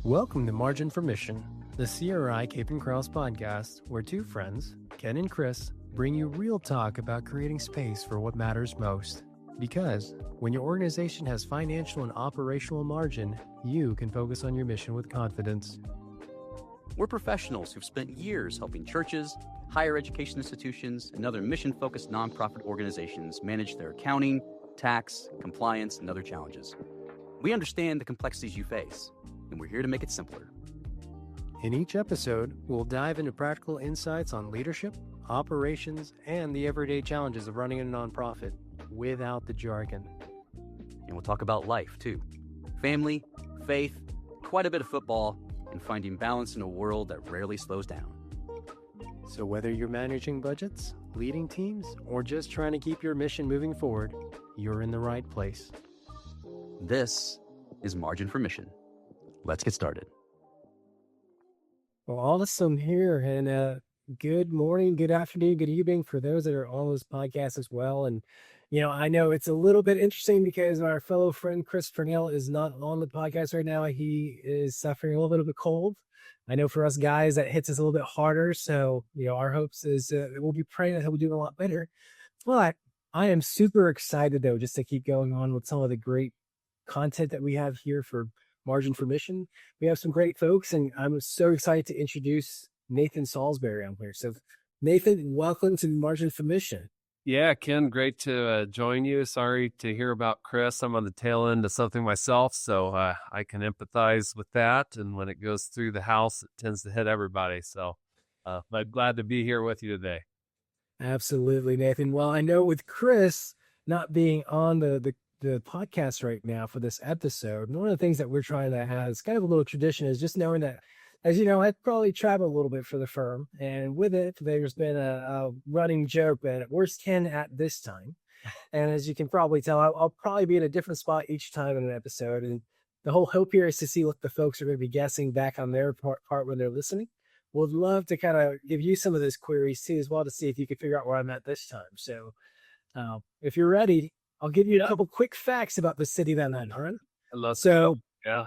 Welcome to Margin for Mission, the CRI Cape and Cross podcast, where two friends, Ken and Chris, bring you real talk about creating space for what matters most. Because when your organization has financial and operational margin, you can focus on your mission with confidence. We're professionals who've spent years helping churches, higher education institutions, and other mission-focused nonprofit organizations manage their accounting, tax, compliance, and other challenges. We understand the complexities you face, and we're here to make it simpler. In each episode, we'll dive into practical insights on leadership, operations, and the everyday challenges of running a nonprofit without the jargon. And we'll talk about life, too. Family, faith, quite a bit of football, and finding balance in a world that rarely slows down. So whether you're managing budgets, leading teams, or just trying to keep your mission moving forward, you're in the right place. This is Margin for Mission. Let's get started. Well, awesome here, and good morning, good afternoon, good evening for those that are on this podcast as well. And, I know it's a little bit interesting because our fellow friend Chris Purnell is not on the podcast right now. He is suffering a little bit of a cold. I know for us guys, that hits us a little bit harder. So, our hopes is we'll be praying that he'll be doing a lot better. But I am super excited, though, just to keep going on with some of the great content that we have here for Margin for Mission. We have some great folks, and I'm so excited to introduce Nathan Salsbery on here. So, Nathan, welcome to Margin for Mission. Yeah, Ken, great to join you. Sorry to hear about Chris. I'm on the tail end of something myself, so I can empathize with that. And when it goes through the house, it tends to hit everybody. So I'm glad to be here with you today. Absolutely, Nathan. Well, I know with Chris not being on the podcast right now for this episode, one of the things that we're trying to have is kind of a little tradition is just knowing that, as you know, I probably travel a little bit for the firm, and with it, there's been a running joke that where's Ken at this time? And as you can probably tell, I'll probably be in a different spot each time in an episode, and the whole hope here is to see what the folks are going to be guessing back on their part when they're listening. Would love to kind of give you some of those queries too, as well, to see if you can figure out where I'm at this time. So if you're ready, I'll give you a couple quick facts about the city that I'm in. All right. Yeah.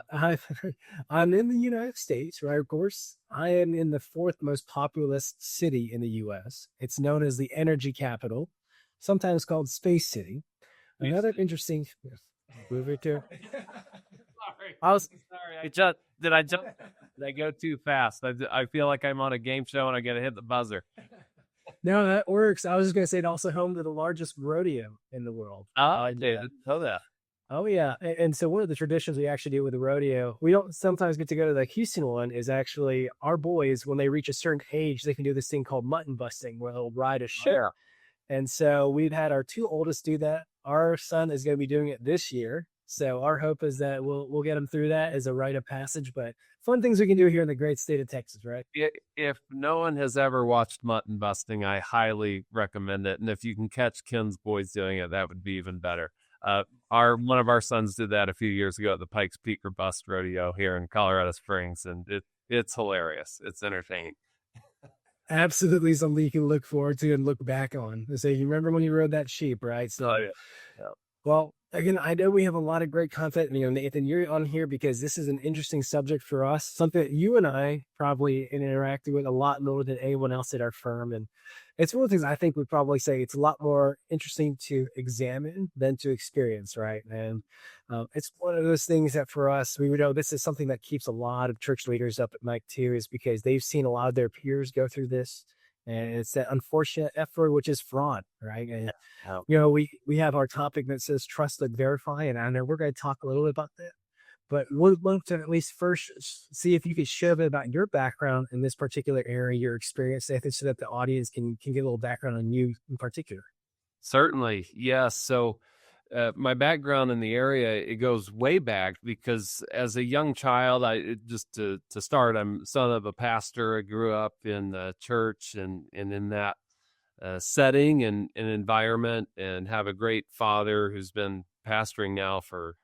I'm in the United States, right? Of course, I am in the fourth most populous city in the U.S. It's known as the energy capital, sometimes called Space City. Another interesting move it to. Sorry. Did I go too fast? I feel like I'm on a game show and I got to hit the buzzer. No, that works. I was just going to say it's also home to the largest rodeo in the world. I didn't know that. Oh, yeah. And so one of the traditions we actually do with the rodeo, we don't sometimes get to go to the Houston one, is actually our boys, when they reach a certain age, they can do this thing called mutton busting, where they'll ride a show. Yeah. And so we've had our two oldest do that. Our son is going to be doing it this year. So our hope is that we'll get him through that as a rite of passage. But fun things we can do here in the great state of Texas, right? If no one has ever watched mutton busting, I highly recommend it. And if you can catch Ken's boys doing it, that would be even better. One of our sons did that a few years ago at the Pikes Peak or Bust Rodeo here in Colorado Springs, and it's hilarious. It's entertaining. Absolutely something you can look forward to and look back on. So you remember when you rode that sheep, right? So, yeah. Well, again, I know we have a lot of great content. Nathan, you're on here because this is an interesting subject for us, something that you and I probably interacted with a lot more than anyone else at our firm. And it's one of the things I think we'd probably say it's a lot more interesting to examine than to experience, right? And it's one of those things that for us, we know this is something that keeps a lot of church leaders up at night too, is because they've seen a lot of their peers go through this. And it's that unfortunate effort, which is fraud, right? And, we have our topic that says trust and verify, and I know we're going to talk a little bit about that. But we'd love to at least first see if you could share a bit about your background in this particular area, your experience, Nathan, so that the audience can get a little background on you in particular. Certainly, yes. So my background in the area, it goes way back because as a young child, to start, I'm son of a pastor. I grew up in the church and in that setting and environment, and have a great father who's been pastoring now for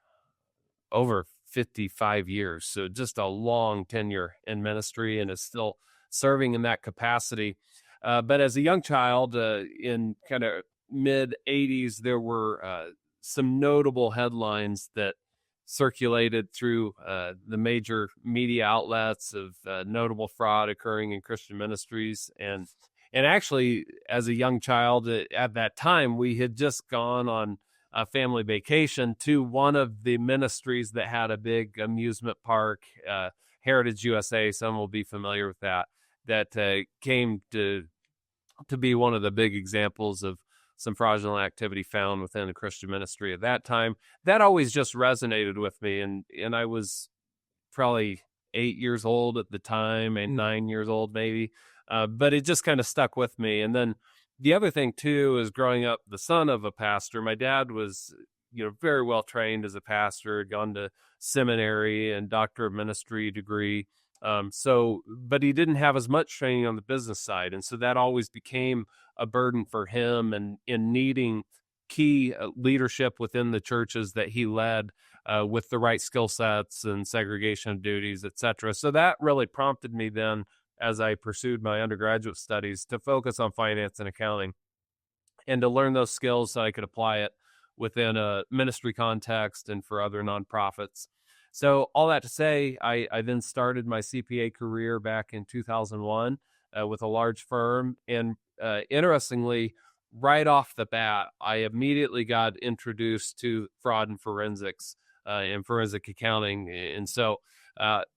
over 55 years. So just a long tenure in ministry and is still serving in that capacity. But as a young child in kind of mid 80s, there were some notable headlines that circulated through the major media outlets of notable fraud occurring in Christian ministries. And actually, as a young child at that time, we had just gone on a family vacation to one of the ministries that had a big amusement park, Heritage USA. Some will be familiar with that came to be one of the big examples of some fraudulent activity found within the Christian ministry at that time. That always just resonated with me. And I was probably 8 years old at the time, and 9 years old maybe. But it just kind of stuck with me. And then the other thing too is growing up the son of a pastor. My dad was, very well trained as a pastor, had gone to seminary and doctor of ministry degree. But he didn't have as much training on the business side. And so that always became a burden for him, and in needing key leadership within the churches that he led with the right skill sets and segregation of duties, et cetera. So that really prompted me then, as I pursued my undergraduate studies, to focus on finance and accounting and to learn those skills so I could apply it within a ministry context and for other nonprofits. So all that to say, I then started my CPA career back in 2001 with a large firm. And interestingly, right off the bat, I immediately got introduced to fraud and forensics and forensic accounting. And so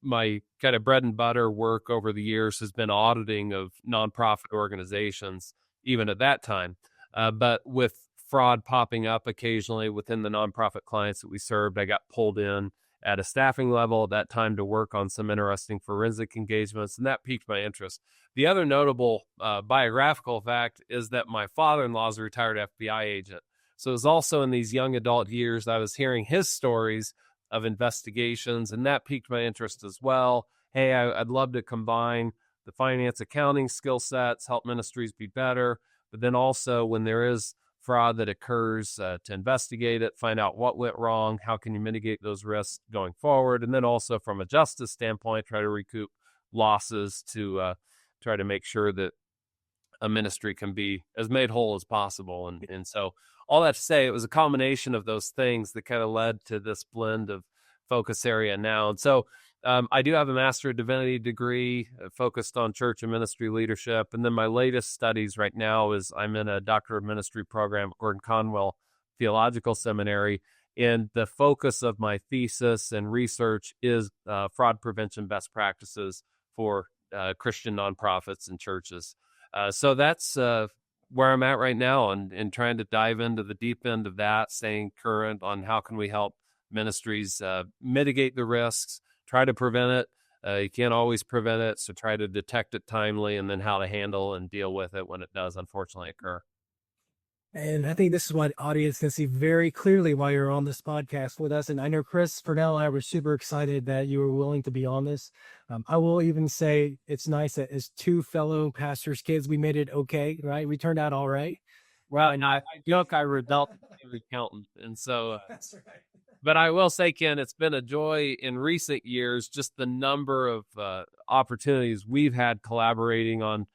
my kind of bread and butter work over the years has been auditing of nonprofit organizations, even at that time. But with fraud popping up occasionally within the nonprofit clients that we served, I got pulled in at a staffing level at that time to work on some interesting forensic engagements, and that piqued my interest. The other notable biographical fact is that my father-in-law is a retired FBI agent. So it was also in these young adult years I was hearing his stories of investigations, and that piqued my interest as well. Hey, I'd love to combine the finance accounting skill sets, help ministries be better, but then also when there is fraud that occurs, to investigate it, find out what went wrong, how can you mitigate those risks going forward, and then also from a justice standpoint, try to recoup losses to try to make sure that a ministry can be as made whole as possible. And so all that to say, it was a combination of those things that kind of led to this blend of focus area now. And so I do have a Master of Divinity degree focused on church and ministry leadership. And then my latest studies right now is I'm in a Doctor of Ministry program at Gordon Conwell Theological Seminary. And the focus of my thesis and research is fraud prevention best practices for Christian nonprofits and churches. So that's where I'm at right now, and trying to dive into the deep end of that, staying current on how can we help ministries mitigate the risks, try to prevent it. You can't always prevent it, so try to detect it timely, and then how to handle and deal with it when it does unfortunately occur. And I think this is what the audience can see very clearly while you're on this podcast with us. And I know Chris, Fernell, and I were super excited that you were willing to be on this. I will even say it's nice that as two fellow pastors' kids, we made it okay, right? We turned out all right. Well, and I joke I rebelled as an accountant. And so, That's right. but I will say, Ken, it's been a joy in recent years, just the number of opportunities we've had collaborating on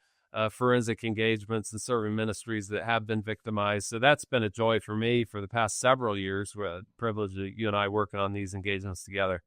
forensic engagements and serving ministries that have been victimized. So that's been a joy for me for the past several years. We're privileged that you and I working on these engagements together.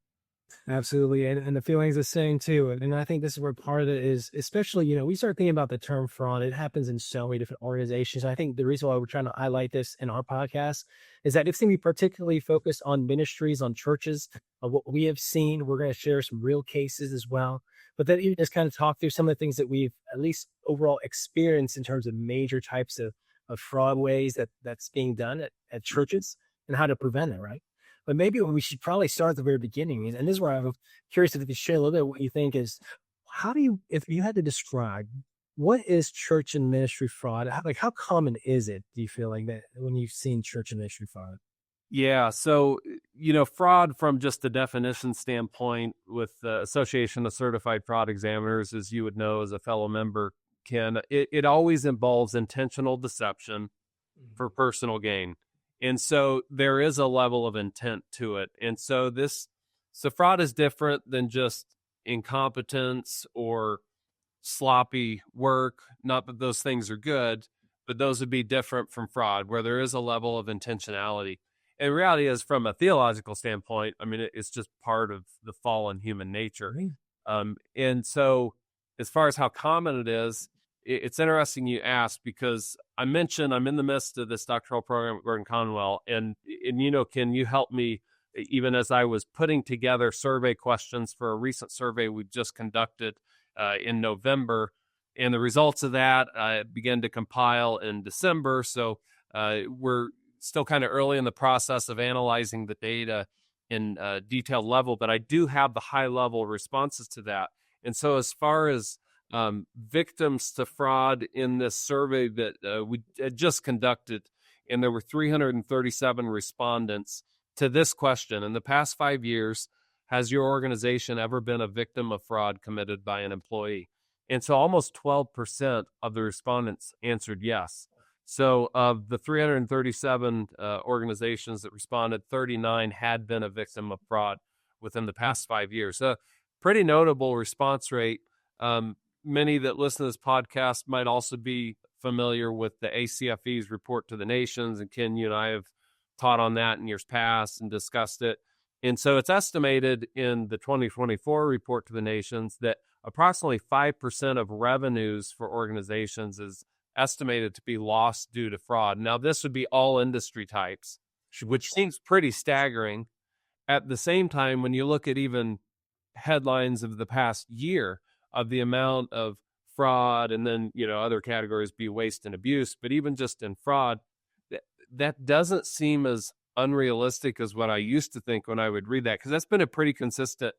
Absolutely. And the feeling's the same too. And I think this is where part of it is, especially, we start thinking about the term fraud. It happens in so many different organizations. I think the reason why we're trying to highlight this in our podcast is that it's going to be particularly focused on ministries, on churches, of what we have seen. We're going to share some real cases as well. But then even just kind of talk through some of the things that we've at least overall experienced in terms of major types of fraud ways that's being done at churches and how to prevent it, right? But maybe we should probably start at the very beginning. And this is where I'm curious if you share a little bit what you think is, if you had to describe, what is church and ministry fraud? How common is it, do you feel like that when you've seen church and ministry fraud? Yeah. So, fraud from just the definition standpoint with the Association of Certified Fraud Examiners, as you would know as a fellow member, Ken, it always involves intentional deception for personal gain. And so there is a level of intent to it. And so fraud is different than just incompetence or sloppy work. Not that those things are good, but those would be different from fraud, where there is a level of intentionality. And the reality is, from a theological standpoint, I mean, it's just part of the fallen human nature. Right. And so, as far as how common it is, it's interesting you ask, because I mentioned I'm in the midst of this doctoral program at Gordon Conwell, and Ken, you helped me even as I was putting together survey questions for a recent survey we just conducted in November, and the results of that began to compile in December. So we're still kind of early in the process of analyzing the data in detailed level, but I do have the high level responses to that. And so, as far as victims to fraud in this survey that we had just conducted, and there were 337 respondents to this question: in the past 5 years, has your organization ever been a victim of fraud committed by an employee? And so almost 12% of the respondents answered yes. So of the 337 organizations that responded, 39 had been a victim of fraud within the past 5 years. So pretty notable response rate. Many that listen to this podcast might also be familiar with the ACFE's report to the nations. And Ken, you and I have taught on that in years past and discussed it. And so it's estimated in the 2024 report to the nations that approximately 5% of revenues for organizations is estimated to be lost due to fraud. Now, this would be all industry types, which seems pretty staggering. At the same time, when you look at even headlines of the past year of the amount of fraud, and then, other categories be waste and abuse, but even just in fraud, that doesn't seem as unrealistic as what I used to think when I would read that, because that's been a pretty consistent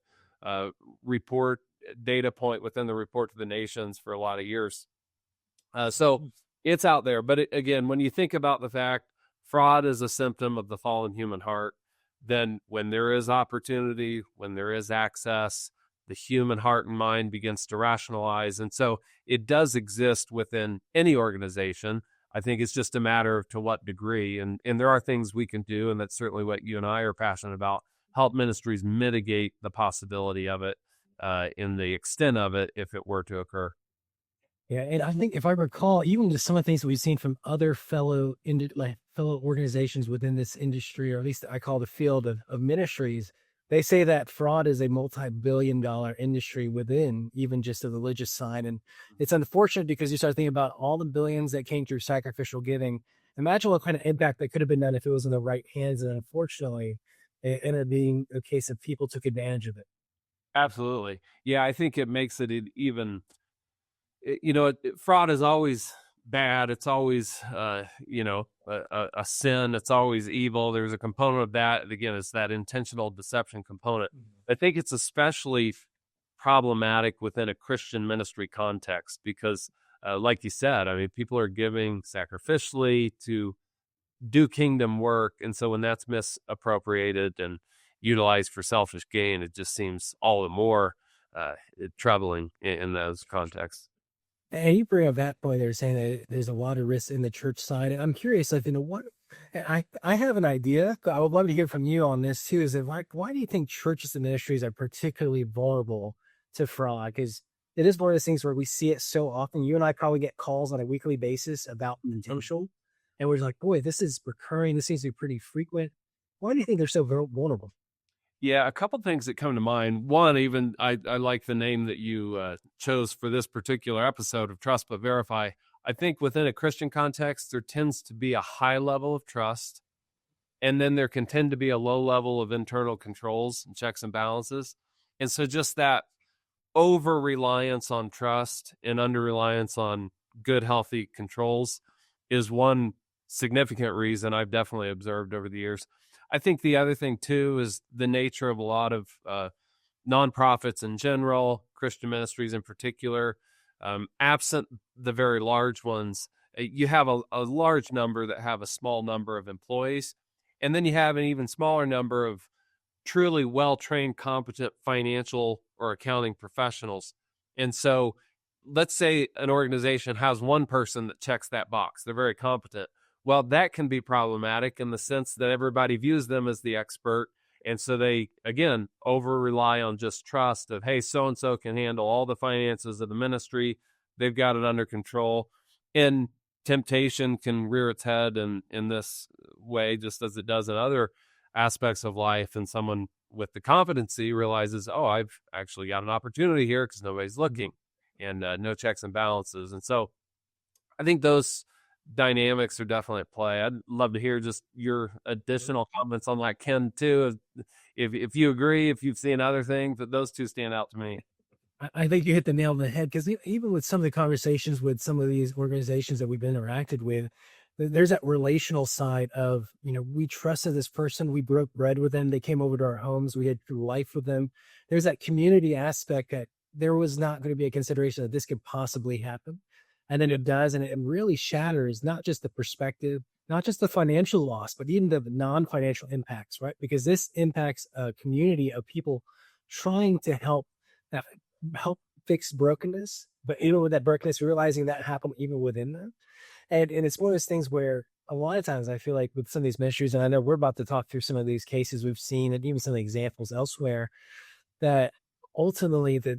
report data point within the report to the nations for a lot of years. So it's out there. But again, when you think about the fact fraud is a symptom of the fallen human heart, then when there is opportunity, when there is access, the human heart and mind begins to rationalize. And so it does exist within any organization. I think it's just a matter of to what degree. And there are things we can do, and that's certainly what you and I are passionate about, help ministries mitigate the possibility of it in the extent of it if it were to occur. Yeah, and I think if I recall, even just some of the things that we've seen from other fellow organizations within this industry, or at least I call the field of ministries, they say that fraud is a multi-billion-dollar industry within even just the religious side. And it's unfortunate because you start thinking about all the billions that came through sacrificial giving. Imagine what kind of impact that could have been done if it was in the right hands. And unfortunately, it ended up being a case of people took advantage of it. Absolutely. Yeah, I think it makes it even, fraud is always bad. It's always, a sin. It's always evil. There's a component of that. Again, it's that intentional deception component. I think it's especially problematic within a Christian ministry context because, like you said, I mean, people are giving sacrificially to do kingdom work. And so when that's misappropriated and utilized for selfish gain, it just seems all the more troubling in those contexts. And you bring up that point there, saying that there's a lot of risk in the church side. I'm curious, like, what I have an idea. I would love to hear from you on this too. Is that why do you think churches and ministries are particularly vulnerable to fraud? Because it is one of those things where we see it so often. You and I probably get calls on a weekly basis about potential, and we're like, boy, this is recurring. This seems to be pretty frequent. Why do you think they're so vulnerable? Yeah, a couple things that come to mind. One, even I like the name that you chose for this particular episode of Trust But Verify. I think within a Christian context, there tends to be a high level of trust, and then there can tend to be a low level of internal controls and checks and balances. And so just that over-reliance on trust and under-reliance on good, healthy controls is one significant reason I've definitely observed over the years. I think the other thing, too, is the nature of a lot of nonprofits in general, Christian ministries in particular. Absent the very large ones, you have a large number that have a small number of employees. And then you have an even smaller number of truly well-trained, competent financial or accounting professionals. And so let's say an organization has one person that checks that box. They're very competent. Well, that can be problematic in the sense that everybody views them as the expert. And so they, again, over-rely on just trust of, hey, so-and-so can handle all the finances of the ministry. They've got it under control. And temptation can rear its head in this way, just as it does in other aspects of life. And someone with the competency realizes, oh, I've actually got an opportunity here because nobody's looking, and no checks and balances. And so I think those dynamics are definitely at play. I'd love to hear just your additional comments on that, Ken, too. If you agree, if you've seen other things, but those two stand out to me. I think you hit the nail on the head, because even with some of the conversations with some of these organizations that we've interacted with, there's that relational side of, we trusted this person, we broke bread with them, they came over to our homes, we had life with them. There's that community aspect that there was not going to be a consideration that this could possibly happen. And then it does, and it really shatters not just the perspective, not just the financial loss, but even the non-financial impacts, right? Because this impacts a community of people trying to help fix brokenness, but even with that brokenness, realizing that happened even within them. And it's one of those things where a lot of times I feel like with some of these ministries, and I know we're about to talk through some of these cases we've seen and even some of the examples elsewhere, that ultimately the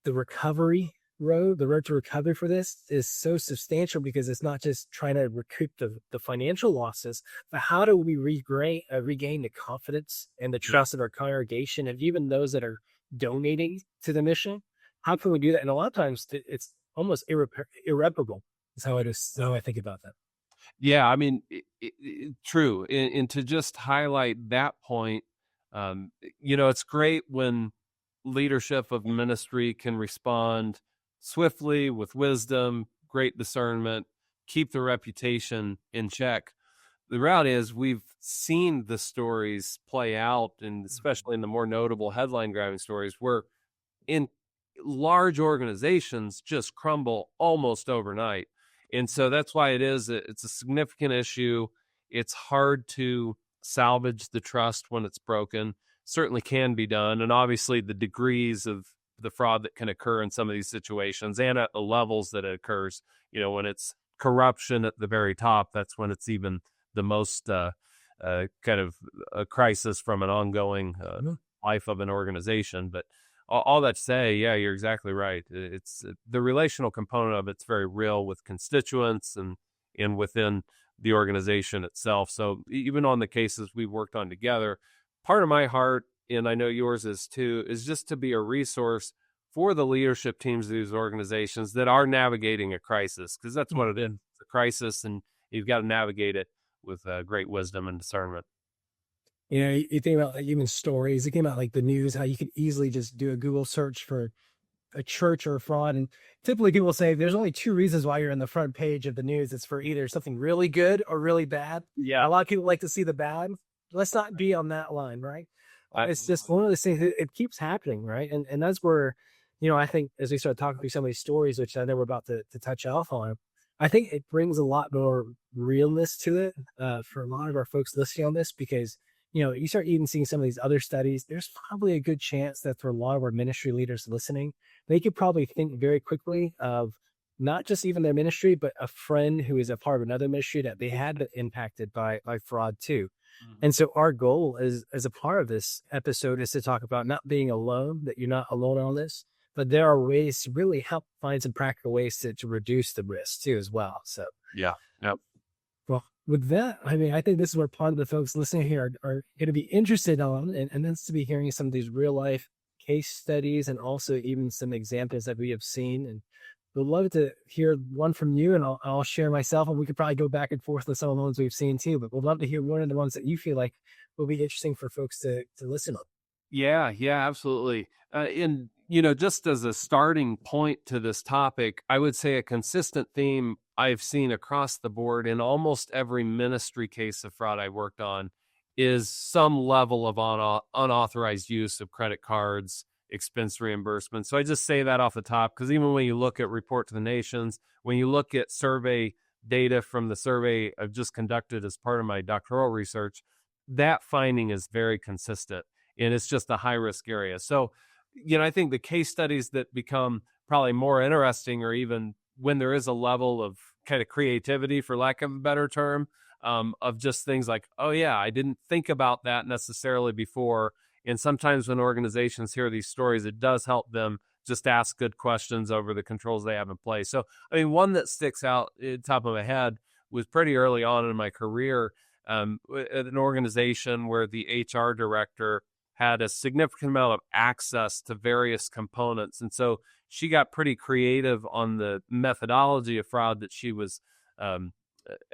recovery road, the road to recovery for this is so substantial, because it's not just trying to recoup the financial losses, but how do we regain the confidence and the trust of our congregation and even those that are donating to the mission? How can we do that? And a lot of times it's almost irreparable is how I think about that. Yeah, I mean, true. And to just highlight that point, it's great when leadership of ministry can respond swiftly with wisdom, great discernment, keep the reputation in check. The reality is we've seen the stories play out, and especially in the more notable headline grabbing stories, where in large organizations just crumble almost overnight. And so that's why it's a significant issue. It's hard to salvage the trust when it's broken. Certainly can be done. And obviously the degrees of the fraud that can occur in some of these situations and at the levels that it occurs, when it's corruption at the very top, that's when it's even the most kind of a crisis from an ongoing life of an organization. But all that to say, yeah, you're exactly right. It's the relational component of it's very real with constituents and within the organization itself. So even on the cases we've worked on together, part of my heart, and I know yours is too, is just to be a resource for the leadership teams of these organizations that are navigating a crisis, because that's what it is. It's a crisis, and you've got to navigate it with great wisdom and discernment. You think about even stories. It came out like the news, how you could easily just do a Google search for a church or a fraud. And typically people say there's only two reasons why you're in the front page of the news. It's for either something really good or really bad. Yeah. A lot of people like to see the bad. Let's not be on that line, right? It's just one of those things. It keeps happening, right? And that's where, I think as we start talking through some of these stories, which I know we're about to touch off on, I think it brings a lot more realness to it for a lot of our folks listening on this, because you start even seeing some of these other studies, there's probably a good chance that for a lot of our ministry leaders listening, they could probably think very quickly of not just even their ministry, but a friend who is a part of another ministry that they had been impacted by fraud too. Mm-hmm. And so our goal as a part of this episode is to talk about not being alone, that you're not alone on this, but there are ways to really help find some practical ways to reduce the risk too as well. So yeah. Yep. Well, with that, I mean, I think this is where part of the folks listening here are going to be interested on, and that's to be hearing some of these real life case studies and also even some examples that we have seen. And we'd love to hear one from you, and I'll share myself, and we could probably go back and forth with some of the ones we've seen too, but we'd love to hear one of the ones that you feel like will be interesting for folks to listen on. Yeah, absolutely. And, just as a starting point to this topic, I would say a consistent theme I've seen across the board in almost every ministry case of fraud I worked on is some level of unauthorized use of credit cards, expense reimbursement. So I just say that off the top, because even when you look at Report to the Nations, when you look at survey data from the survey I've just conducted as part of my doctoral research, that finding is very consistent, and it's just a high risk area. So, I think the case studies that become probably more interesting, or even when there is a level of kind of creativity, for lack of a better term, of just things like, oh yeah, I didn't think about that necessarily before. And sometimes when organizations hear these stories, it does help them just ask good questions over the controls they have in place. So, I mean, one that sticks out at the top of my head was pretty early on in my career, at an organization where the HR director had a significant amount of access to various components. And so she got pretty creative on the methodology of fraud that she was um,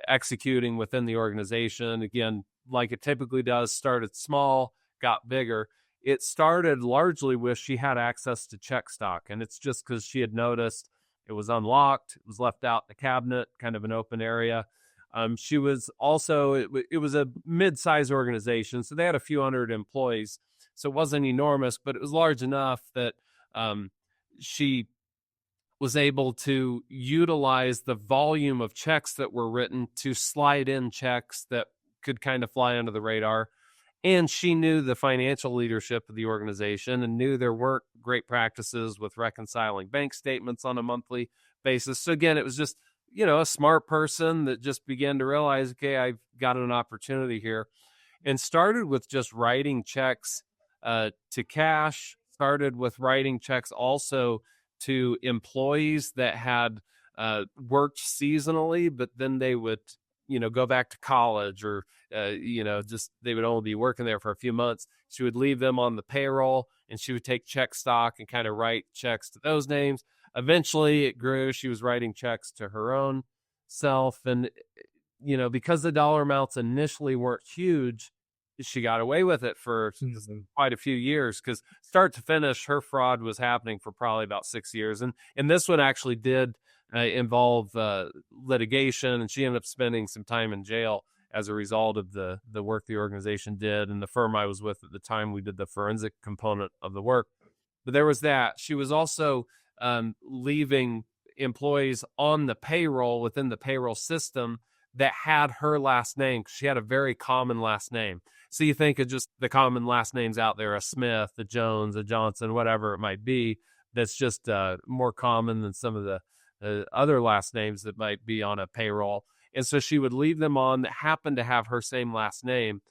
executing within the organization. Again, like it typically does, started small, got bigger. It started largely with she had access to check stock, and it's just because she had noticed it was unlocked, it was left out in the cabinet, kind of an open area. She was also, it was a mid-sized organization, so they had a few hundred employees, so it wasn't enormous, but it was large enough that she was able to utilize the volume of checks that were written to slide in checks that could kind of fly under the radar. And she knew the financial leadership of the organization and knew there weren't great practices with reconciling bank statements on a monthly basis. So again, it was just, a smart person that just began to realize, okay, I've got an opportunity here, and started with just writing checks to cash, started with writing checks also to employees that had worked seasonally, but then they would, go back to college, or, just they would only be working there for a few months. She would leave them on the payroll, and she would take check stock and kind of write checks to those names. Eventually it grew. She was writing checks to her own self. And, because the dollar amounts initially weren't huge, she got away with it for quite a few years, because start to finish, her fraud was happening for probably about 6 years. And this one actually did involve litigation, and she ended up spending some time in jail as a result of the work the organization did. And the firm I was with at the time, we did the forensic component of the work. But there was that. She was also leaving employees on the payroll within the payroll system that had her last name. She had a very common last name. So you think of just the common last names out there, a Smith, a Jones, a Johnson, whatever it might be, that's just more common than some of the other last names that might be on a payroll. And so she would leave them on that happened to have her same last name.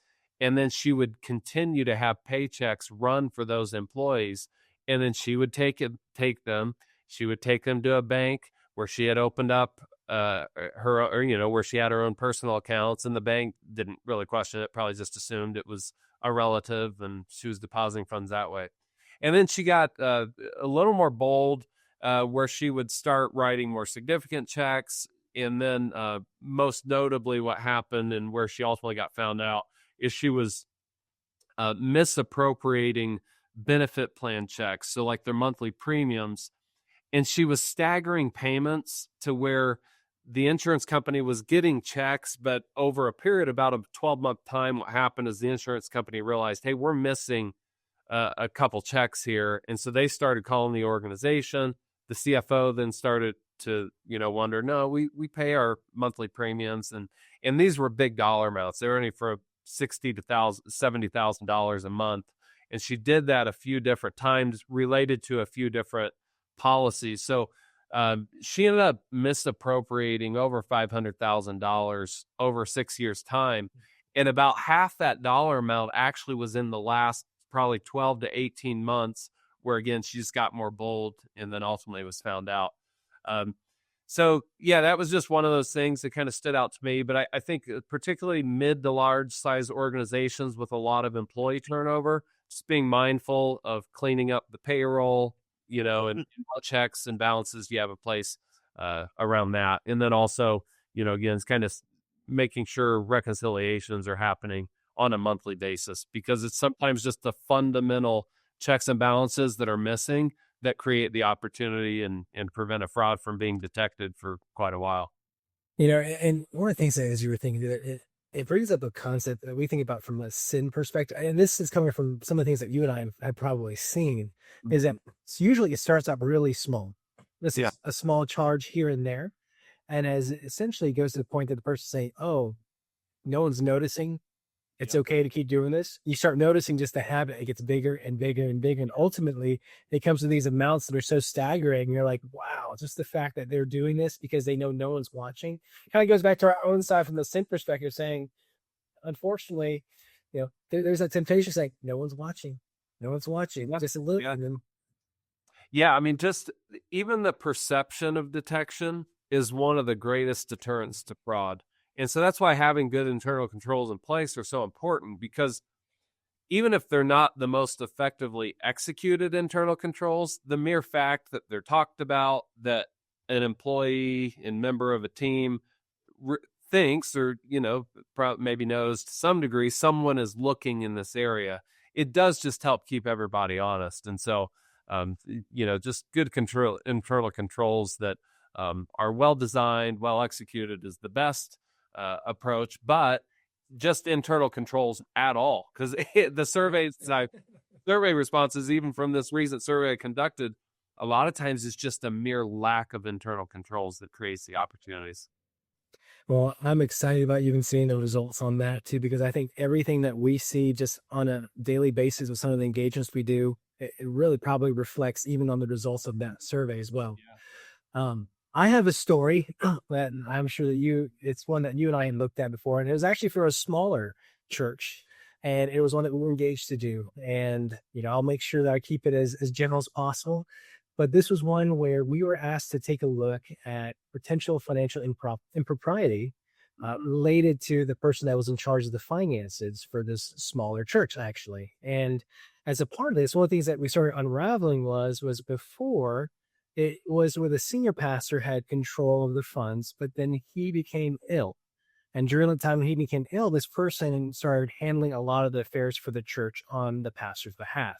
And then she would continue to have paychecks run for those employees. And then she would take them. She would take them to a bank where she had opened up where she had her own personal accounts, and the bank didn't really question it, probably just assumed it was a relative, and she was depositing funds that way. And then she got a little more bold, where she would start writing more significant checks. And then most notably what happened, and where she ultimately got found out, is she was misappropriating benefit plan checks, so like their monthly premiums. And she was staggering payments to where the insurance company was getting checks, but over a period about a 12-month time, what happened is the insurance company realized, hey, we're missing a couple checks here. And so they started calling the organization. The CFO then started to, wonder, no, we pay our monthly premiums. And these were big dollar amounts. They were only for $60,000 to $70,000 a month. And she did that a few different times related to a few different policies. So she ended up misappropriating over $500,000 over 6 years' time. And about half that dollar amount actually was in the last probably 12 to 18 months, where again, she just got more bold and then ultimately was found out. So yeah, that was just one of those things that kind of stood out to me. But I think particularly mid to large size organizations with a lot of employee turnover, just being mindful of cleaning up the payroll, and what checks and balances you have in place around that. And then also, again, it's kind of making sure reconciliations are happening on a monthly basis, because it's sometimes just the fundamental checks and balances that are missing that create the opportunity and prevent a fraud from being detected for quite a while. And one of the things that, as you were thinking, it brings up a concept that we think about from a sin perspective. And this is coming from some of the things that you and I have probably seen, is that usually it starts out really small. This is a small charge here and there. And as it essentially goes to the point that the person saying, oh, no one's noticing, it's okay to keep doing this. You start noticing just the habit. It gets bigger and bigger and bigger. And ultimately it comes to these amounts that are so staggering. And you're like, wow, just the fact that they're doing this because they know no one's watching kind of goes back to our own side from the sin perspective, saying, unfortunately, there's a temptation saying, no one's watching. No one's watching. Just a little. Yeah, I mean, just even the perception of detection is one of the greatest deterrents to fraud. And so that's why having good internal controls in place are so important, because even if they're not the most effectively executed internal controls, the mere fact that they're talked about, that an employee and member of a team re- thinks, or maybe knows to some degree, someone is looking in this area, it does just help keep everybody honest. And so just good control internal controls that are well designed, well executed is the best approach. But just internal controls at all, because the survey responses, even from this recent survey I conducted, a lot of times it's just a mere lack of internal controls that creates the opportunities. Well, I'm excited about even seeing the results on that too, because I think everything that we see just on a daily basis with some of the engagements we do, it really probably reflects even on the results of that survey as well. I have a story that I'm sure that it's one that you and I had looked at before, and it was actually for a smaller church. And it was one that we were engaged to do. And, I'll make sure that I keep it as general as possible. But this was one where we were asked to take a look at potential financial impropriety related to the person that was in charge of the finances for this smaller church, actually. And as a part of this, one of the things that we started unraveling was before, it was where the senior pastor had control of the funds, but then he became ill. And during the time he became ill, this person started handling a lot of the affairs for the church on the pastor's behalf.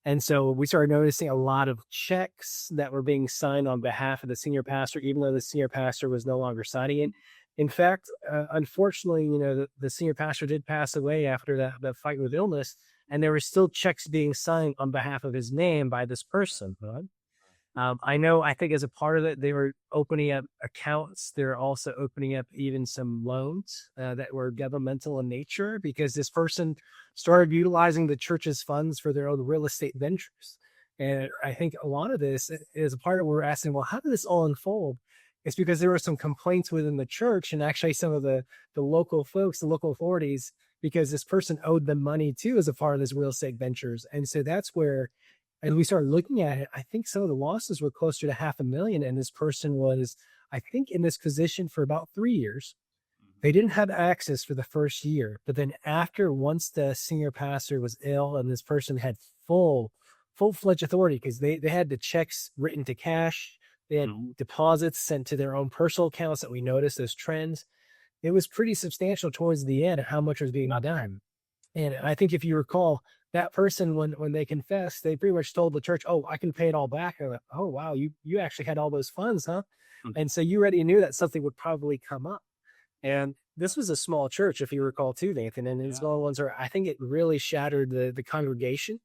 And so we started noticing a lot of checks that were being signed on behalf of the senior pastor, even though the senior pastor was no longer signing it. In fact, unfortunately, the senior pastor did pass away after that fight with illness, and there were still checks being signed on behalf of his name by this person. I think as a part of it, they were opening up accounts. They're also opening up even some loans that were governmental in nature, because this person started utilizing the church's funds for their own real estate ventures. And I think a lot of this is a part of what we're asking, well, how did this all unfold? It's because there were some complaints within the church, and actually some of the local folks, the local authorities, because this person owed them money too as a part of this real estate ventures. And so that's where, and we started looking at it, I think some of the losses were closer to $500,000. And this person was, I think, in this position for about 3 years. They didn't have access for the first year. But then once the senior pastor was ill, and this person had full-fledged authority, because they had the checks written to cash. They had deposits sent to their own personal accounts that we noticed those trends. It was pretty substantial towards the end how much was being done. And I think if you recall, that person, when they confessed, they pretty much told the church, "Oh, I can pay it all back." And like, "Oh, wow, you actually had all those funds, huh?" And so you already knew that something would probably come up. And this was a small church, if you recall, too, Nathan. And these little ones I think it really shattered the congregation.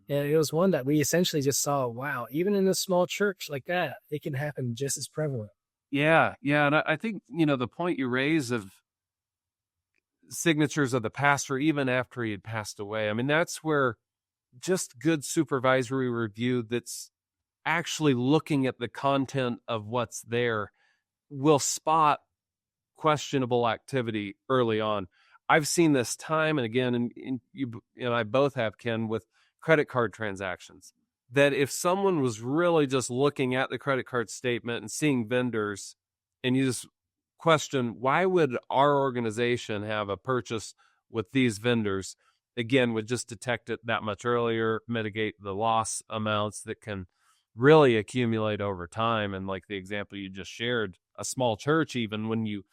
And it was one that we essentially just saw, wow, even in a small church like that, it can happen just as prevalent. Yeah. And I think, the point you raise of signatures of the pastor, even after he had passed away, I mean, that's where just good supervisory review that's actually looking at the content of what's there will spot questionable activity early on. I've seen this time and again, and you and I both have, Ken, with credit card transactions, that if someone was really just looking at the credit card statement and seeing vendors, and you just question, why would our organization have a purchase with these vendors, again, would just detect it that much earlier, mitigate the loss amounts that can really accumulate over time. And like the example you just shared, a small church, even when you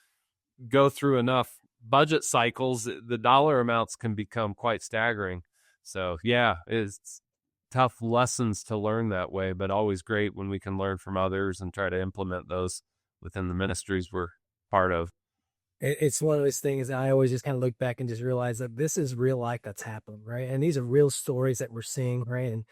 go through enough budget cycles, the dollar amounts can become quite staggering. So yeah, it's tough lessons to learn that way, but always great when we can learn from others and try to implement those within the ministries we're part of. It's one of those things that I always just kind of look back and just realize that this is real life that's happening, right? And these are real stories that we're seeing, right? And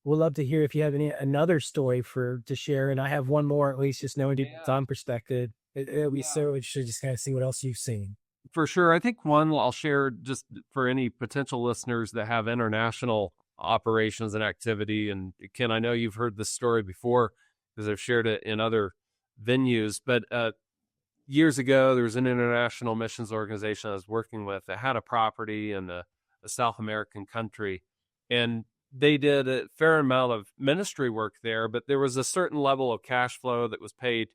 we'll love to hear if you have another story to share. And I have one more, at least, just knowing deep time perspective. It'll be so interesting just kind of see what else you've seen. For sure. I think one I'll share just for any potential listeners that have international operations and activity. And Ken, I know you've heard this story before because I've shared it in other venues, but years ago, there was an international missions organization I was working with that had a property in a South American country. And they did a fair amount of ministry work there, but there was a certain level of cash flow that was paid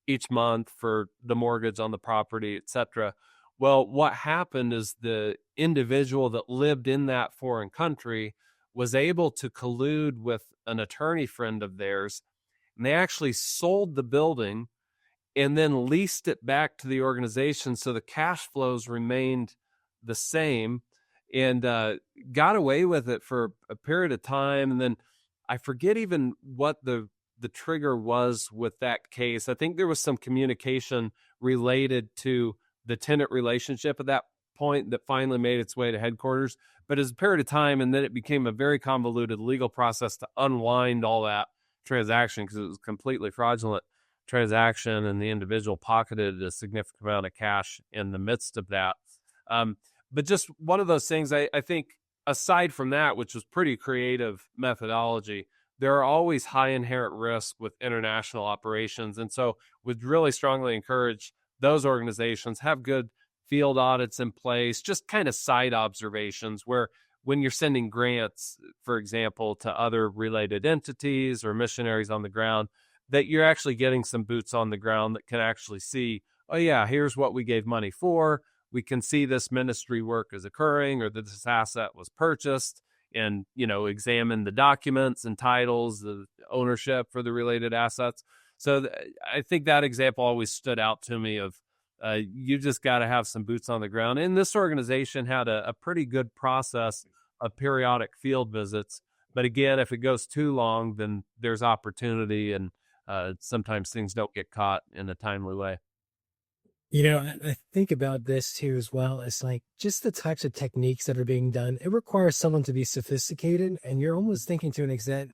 each month for the mortgage on the property, etc. Well, what happened is the individual that lived in that foreign country was able to collude with an attorney friend of theirs, and they actually sold the building and then leased it back to the organization so the cash flows remained the same, and got away with it for a period of time. And then I forget even what the trigger was with that case. I think there was some communication related to the tenant relationship at that point that finally made its way to headquarters. But as a period of time, and then it became a very convoluted legal process to unwind all that transaction because it was completely fraudulent transaction, and the individual pocketed a significant amount of cash in the midst of that. But just one of those things, I think, aside from that, which was pretty creative methodology, there are always high inherent risk with international operations. And so would really strongly encourage those organizations have good field audits in place, just kind of side observations where when you're sending grants, for example, to other related entities or missionaries on the ground, that you're actually getting some boots on the ground that can actually see, oh yeah, here's what we gave money for. We can see this ministry work is occurring, or that this asset was purchased, and, examine the documents and titles, the ownership for the related assets. So I think that example always stood out to me of you just got to have some boots on the ground. And this organization had a pretty good process of periodic field visits. But again, if it goes too long, then there's opportunity, and sometimes things don't get caught in a timely way. I think about this too as well. It's like just the types of techniques that are being done. It requires someone to be sophisticated, and you're almost thinking to an extent.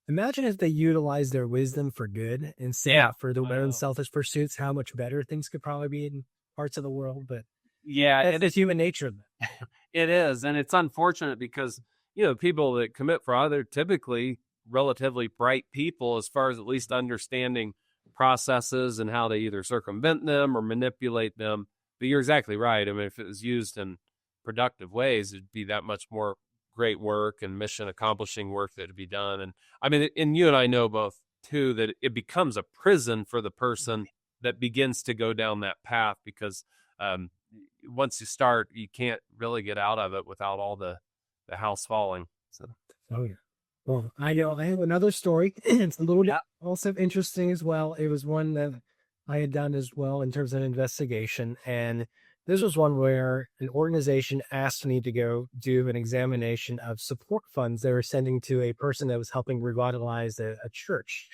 Imagine if they utilize their wisdom for good instead for their own selfish pursuits. How much better things could probably be in parts of the world. But yeah, that's the human nature of that. It is, and it's unfortunate because people that commit fraud, they're typically relatively bright people as far as at least understanding processes and how they either circumvent them or manipulate them. But you're exactly right. I mean, if it was used in productive ways, it'd be that much more great work and mission accomplishing work that'd be done. And I mean, and you and I know both too that it becomes a prison for the person that begins to go down that path, because once you start, you can't really get out of it without all the house falling. So. Oh yeah. Well, I have another story. It's a little also interesting as well. It was one that I had done as well in terms of investigation. And this was one where an organization asked me to go do an examination of support funds they were sending to a person that was helping revitalize a church,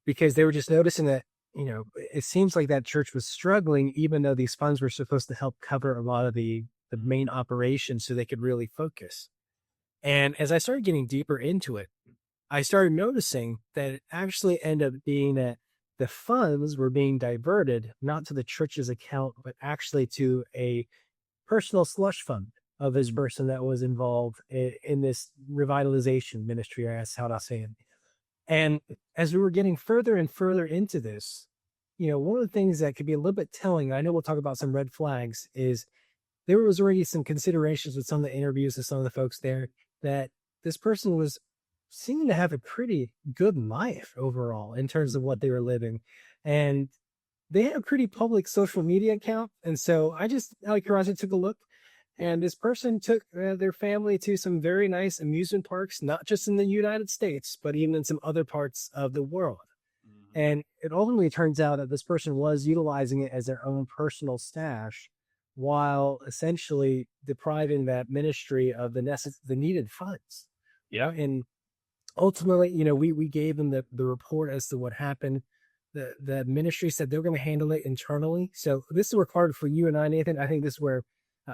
because they were just noticing that, it seems like that church was struggling, even though these funds were supposed to help cover a lot of the main operations so they could really focus. And as I started getting deeper into it, I started noticing that it actually ended up being that the funds were being diverted, not to the church's account, but actually to a personal slush fund of this person that was involved in this revitalization ministry. I asked how to say it. And as we were getting further and further into this, one of the things that could be a little bit telling, I know we'll talk about some red flags, is there was already some considerations with some of the interviews with some of the folks there that this person was seeming to have a pretty good life overall in terms of what they were living. And they had a pretty public social media account. And so I just, out of curiosity, took a look. And this person took their family to some very nice amusement parks, not just in the United States, but even in some other parts of the world. Mm-hmm. And it ultimately turns out that this person was utilizing it as their own personal stash, while essentially depriving that ministry of the needed funds. Yeah. And ultimately, we gave them the report as to what happened. The ministry said they were going to handle it internally. So this is required for you and I, Nathan. I think this is where,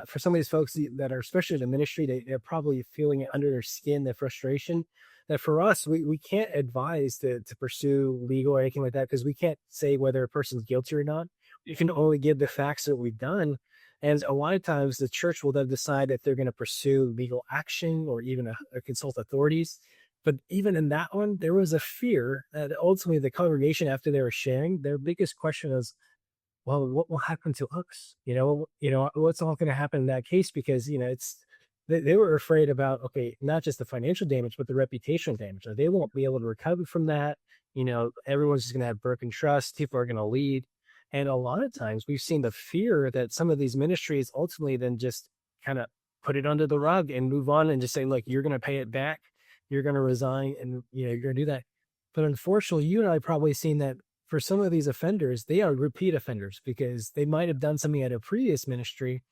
for some of these folks that are, especially in the ministry, they're probably feeling it under their skin, the frustration. That for us, we can't advise to pursue legal or anything like that, because we can't say whether a person's guilty or not. You can only give the facts that we've done. And a lot of times the church will then decide if they're going to pursue legal action or even consult authorities. But even in that one, there was a fear that ultimately the congregation, after they were sharing, their biggest question is, well, what will happen to us? What's all going to happen in that case? Because, They were afraid about, okay, not just the financial damage, but the reputational damage. They won't be able to recover from that. Everyone's just going to have broken trust. People are going to lead. And a lot of times we've seen the fear that some of these ministries ultimately then just kind of put it under the rug and move on and just say, look, you're going to pay it back. You're going to resign and you're going to do that. But unfortunately, you and I probably seen that for some of these offenders, they are repeat offenders because they might have done something at a previous ministry.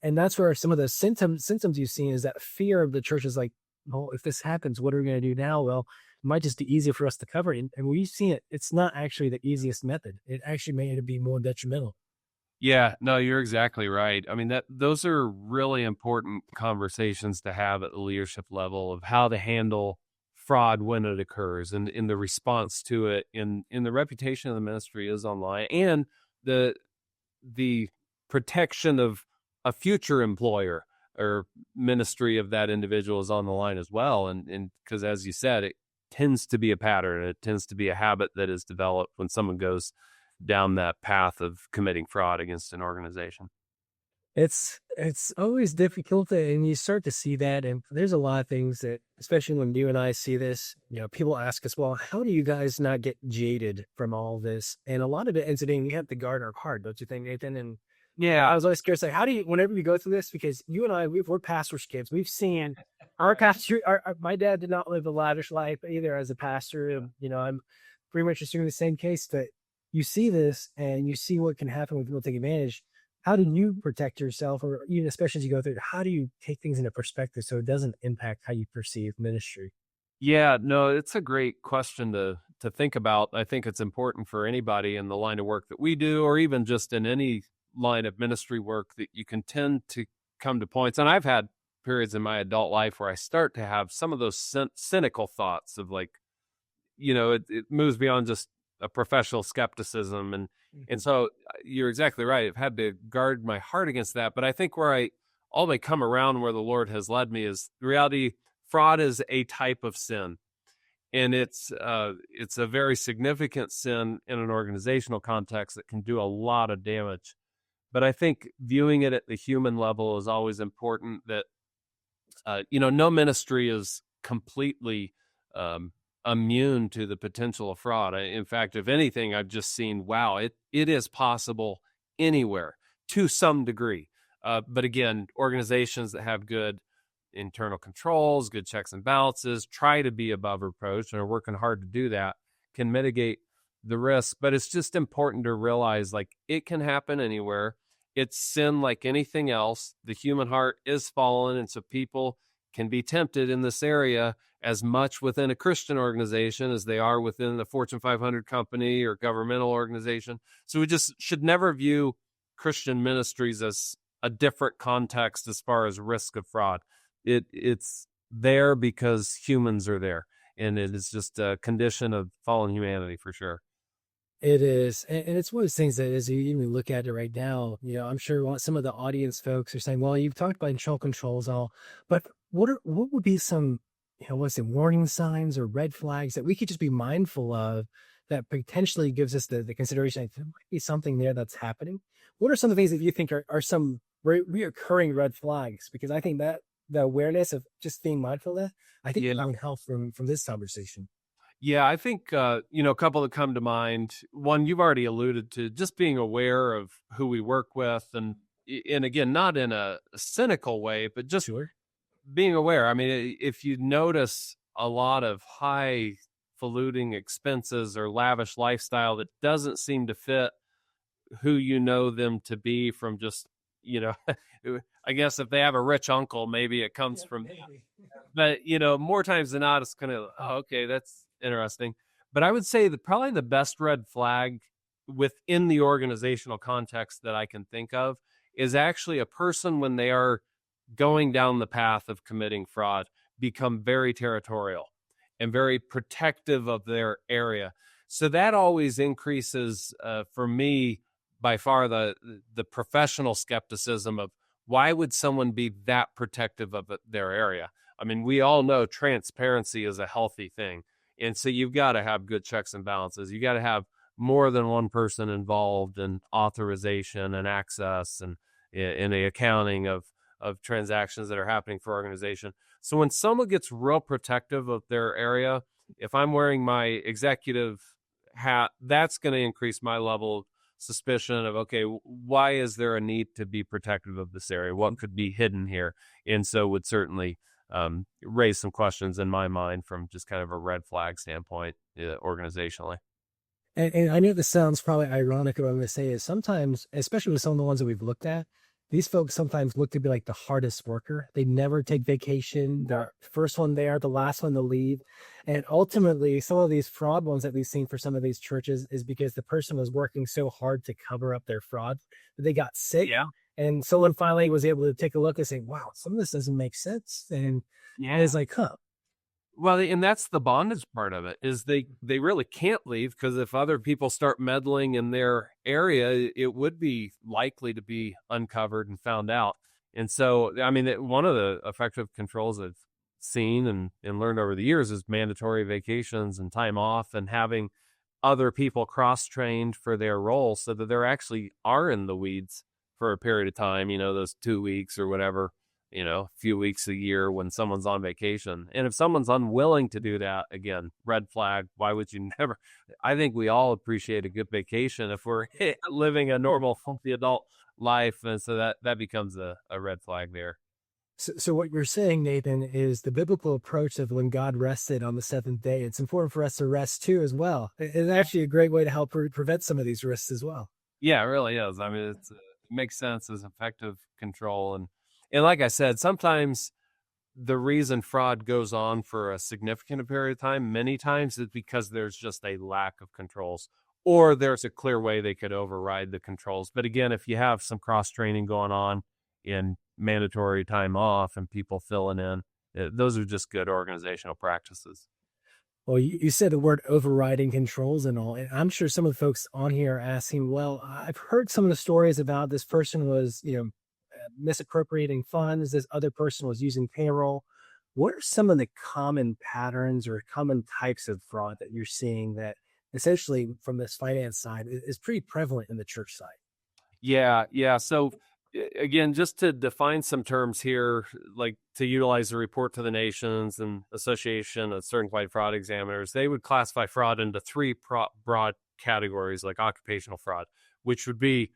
And that's where some of the symptoms you've seen is that fear of the church is like, well, if this happens, what are we going to do now? Well, it might just be easier for us to cover it. And we've seen it. It's not actually the easiest method. It actually may be more detrimental. Yeah, no, you're exactly right. I mean, those are really important conversations to have at the leadership level of how to handle fraud when it occurs and in the response to it in the reputation of the ministry is online and the protection of a future employer or ministry of that individual is on the line as well. And because as you said, it tends to be a pattern. It tends to be a habit that is developed when someone goes down that path of committing fraud against an organization. It's always difficult, and you start to see that. And there's a lot of things that, especially when you and I see this, people ask us, well, how do you guys not get jaded from all this? And a lot of it ends up being, we have to guard our heart, don't you think, Nathan? And Yeah, I was always curious, like, how do you, whenever we go through this, because you and I, we're pastors' kids. We've seen our pastor, my dad did not live a lavish life either as a pastor. I'm pretty much assuming the same case, but you see this and you see what can happen when people take advantage. How do you protect yourself, or even especially as you go through it, how do you take things into perspective so it doesn't impact how you perceive ministry? yeah, no, it's a great question to think about. I think it's important for anybody in the line of work that we do, or even just in any line of ministry work, that you can tend to come to points. And I've had periods in my adult life where I start to have some of those cynical thoughts of like, it moves beyond just a professional skepticism. And so you're exactly right. I've had to guard my heart against that. But I think where I all may come around where the Lord has led me is the reality fraud is a type of sin. And it's a very significant sin in an organizational context that can do a lot of damage. But I think viewing it at the human level is always important. That no ministry is completely immune to the potential of fraud. In fact, if anything, I've just seen, wow, it is possible anywhere to some degree. But again, organizations that have good internal controls, good checks and balances, try to be above reproach and are working hard to do that, can mitigate the risk. But it's just important to realize, like, it can happen anywhere. It's sin like anything else. The human heart is fallen, and so people can be tempted in this area as much within a Christian organization as they are within the Fortune 500 company or governmental organization. So we just should never view Christian ministries as a different context as far as risk of fraud. It's there because humans are there, and it is just a condition of fallen humanity for sure. It is. And it's one of those things that as you even look at it right now, I'm sure some of the audience folks are saying, well, you've talked about internal controls and all, but what would be some, warning signs or red flags that we could just be mindful of that potentially gives us the consideration that there might be something there that's happening? What are some of the things that you think are some reoccurring red flags? Because I think that the awareness of just being mindful of that, I think that would help from this conversation. Yeah, I think, a couple that come to mind. One, you've already alluded to, just being aware of who we work with. And again, not in a cynical way, but just Sure. being aware. I mean, if you notice a lot of highfalutin expenses or lavish lifestyle that doesn't seem to fit who you know them to be from just, I guess if they have a rich uncle, maybe it comes from, but, more times than not, it's kind of, oh, okay, that's interesting. But I would say that probably the best red flag within the organizational context that I can think of is actually a person, when they are going down the path of committing fraud, become very territorial and very protective of their area. So that always increases, for me, by far the professional skepticism of why would someone be that protective of their area? I mean, we all know transparency is a healthy thing. And so you've got to have good checks and balances. You got to have more than one person involved in authorization and access and in the accounting of of transactions that are happening for organization. So when someone gets real protective of their area, if I'm wearing my executive hat, that's going to increase my level of suspicion of, okay, why is there a need to be protective of this area? What could be hidden here? And so would certainly raise some questions in my mind from just kind of a red flag standpoint, organizationally. And I know this sounds probably ironic what I'm going to say is sometimes, especially with some of the ones that we've looked at, these folks sometimes look to be like the hardest worker. They never take vacation. They're first one there, the last one to leave. And ultimately, some of these fraud ones that we've seen for some of these churches is because the person was working so hard to cover up their fraud that they got sick. Yeah. And someone finally was able to take a look and say, wow, some of this doesn't make sense. And it's like, huh. Well, and that's the bondage part of it, is they really can't leave, because if other people start meddling in their area, it would be likely to be uncovered and found out. And so, I mean, one of the effective controls I've seen and learned over the years is mandatory vacations and time off, and having other people cross-trained for their role so that they actually are in the weeds for a period of time, those 2 weeks or whatever, a few weeks a year when someone's on vacation. And if someone's unwilling to do that, again, red flag. Why would you never? I think we all appreciate a good vacation if we're living a normal, healthy adult life. And so that becomes a red flag there. So what you're saying, Nathan, is the biblical approach of when God rested on the seventh day. It's important for us to rest too, as well. It's actually a great way to help prevent some of these risks as well. Yeah, it really is. I mean, it makes sense as effective control. And like I said, sometimes the reason fraud goes on for a significant period of time, many times, is because there's just a lack of controls, or there's a clear way they could override the controls. But again, if you have some cross-training going on in mandatory time off and people filling in, those are just good organizational practices. Well, you said the word overriding controls and all, and I'm sure some of the folks on here are asking, well, I've heard some of the stories about this person was, misappropriating funds. This other person was using payroll. What are some of the common patterns or common types of fraud that you're seeing that essentially from this finance side is pretty prevalent in the church side? Yeah. So again, just to define some terms here, like to utilize the report to the nations and Association of Certified Fraud Examiners, they would classify fraud into three broad categories, like occupational fraud, which would be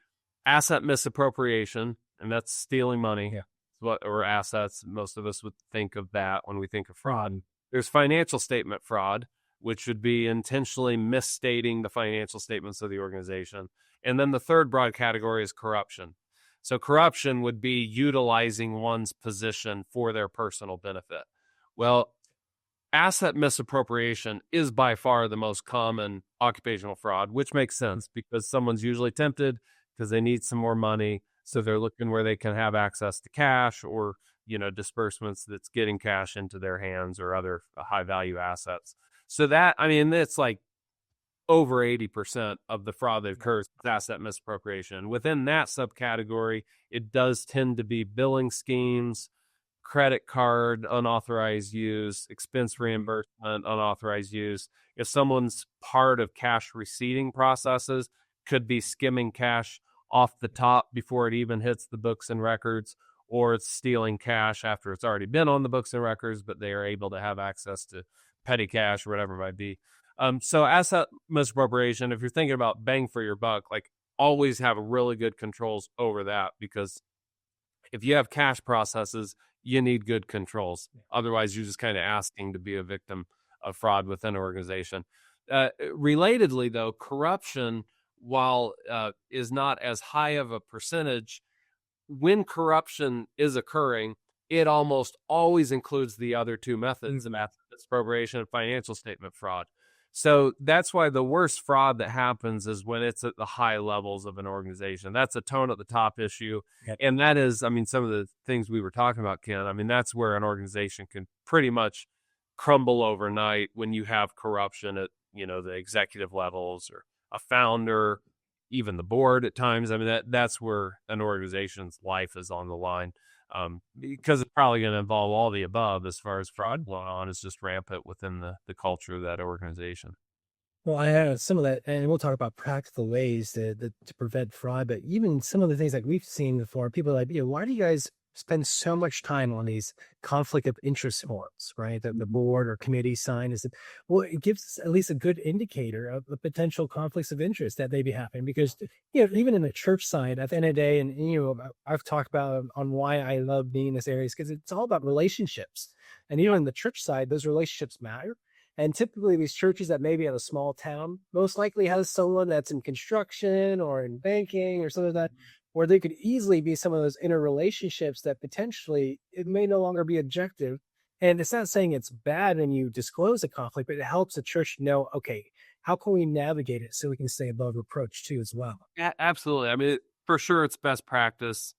asset misappropriation, and that's stealing money, or assets. Most of us would think of that when we think of fraud. There's financial statement fraud, which would be intentionally misstating the financial statements of the organization. And then the third broad category is corruption. So corruption would be utilizing one's position for their personal benefit. Well, asset misappropriation is by far the most common occupational fraud, which makes sense because someone's usually tempted because they need some more money. So they're looking where they can have access to cash or, disbursements that's getting cash into their hands or other high value assets. So it's like over 80% of the fraud that occurs is asset misappropriation. Within that subcategory, it does tend to be billing schemes, credit card unauthorized use, expense reimbursement unauthorized use. If someone's part of cash receipting processes, could be skimming cash off the top before it even hits the books and records, or it's stealing cash after it's already been on the books and records, but they are able to have access to petty cash or whatever it might be. So asset misappropriation, if you're thinking about bang for your buck, like always have really good controls over that, because if you have cash processes, you need good controls. Otherwise, you're just kind of asking to be a victim of fraud within an organization. Relatedly, though, corruption, while is not as high of a percentage, when corruption is occurring, it almost always includes the other two methods of asset misappropriation and financial statement fraud. So that's why the worst fraud that happens is when it's at the high levels of an organization. That's a tone at the top issue. Yep. And that is, some of the things we were talking about, Ken, that's where an organization can pretty much crumble overnight when you have corruption at, the executive levels or a founder, even the board at times. That's where an organization's life is on the line. Because it's probably going to involve all the above as far as fraud going on is just rampant within the culture of that organization. Well, I have some of that, and we'll talk about practical ways to prevent fraud, but even some of the things that we've seen before, people are like, why do you guys spend so much time on these conflict of interest forms, right? That the board or committee sign is, well, it gives us at least a good indicator of the potential conflicts of interest that may be happening. Because, even in the church side, at the end of the day, and, I've talked about on why I love being in this area is because it's all about relationships. And, in the church side, those relationships matter. And typically these churches that maybe have a small town most likely has someone that's in construction or in banking or something like that, where they could easily be some of those interrelationships that potentially it may no longer be objective. And it's not saying it's bad when you disclose a conflict, but it helps the church know, okay, how can we navigate it so we can stay above reproach too as well? Absolutely. I mean, for sure, it's best practice.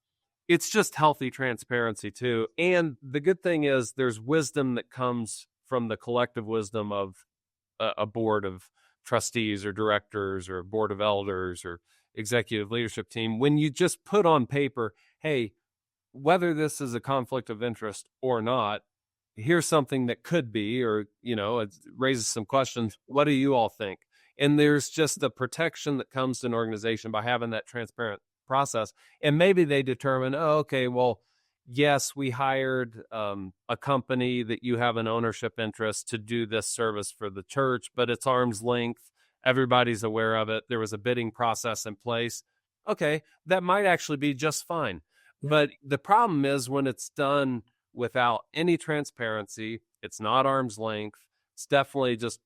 It's just healthy transparency too. And the good thing is there's wisdom that comes from the collective wisdom of a board of trustees or directors or a board of elders or executive leadership team. When you just put on paper, hey, whether this is a conflict of interest or not, here's something that could be, or, it raises some questions. What do you all think? And there's just the protection that comes to an organization by having that transparent process. And maybe they determine, oh, okay, well, yes, we hired a company that you have an ownership interest to do this service for the church, but it's arm's length. Everybody's aware of it. There was a bidding process in place. Okay, that might actually be just fine. Yeah. But the problem is when it's done without any transparency, it's not arm's length. It's definitely just,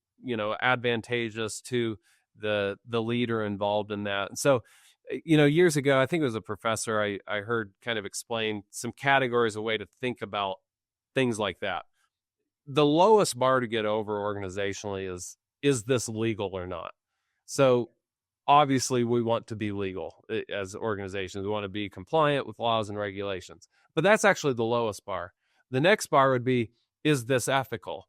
advantageous to the leader involved in that. And so, years ago, I think it was a professor I heard kind of explain some categories, a way to think about things like that. The lowest bar to get over organizationally is this legal or not? So obviously we want to be legal as organizations. We want to be compliant with laws and regulations, but that's actually the lowest bar. The next bar would be, is this ethical?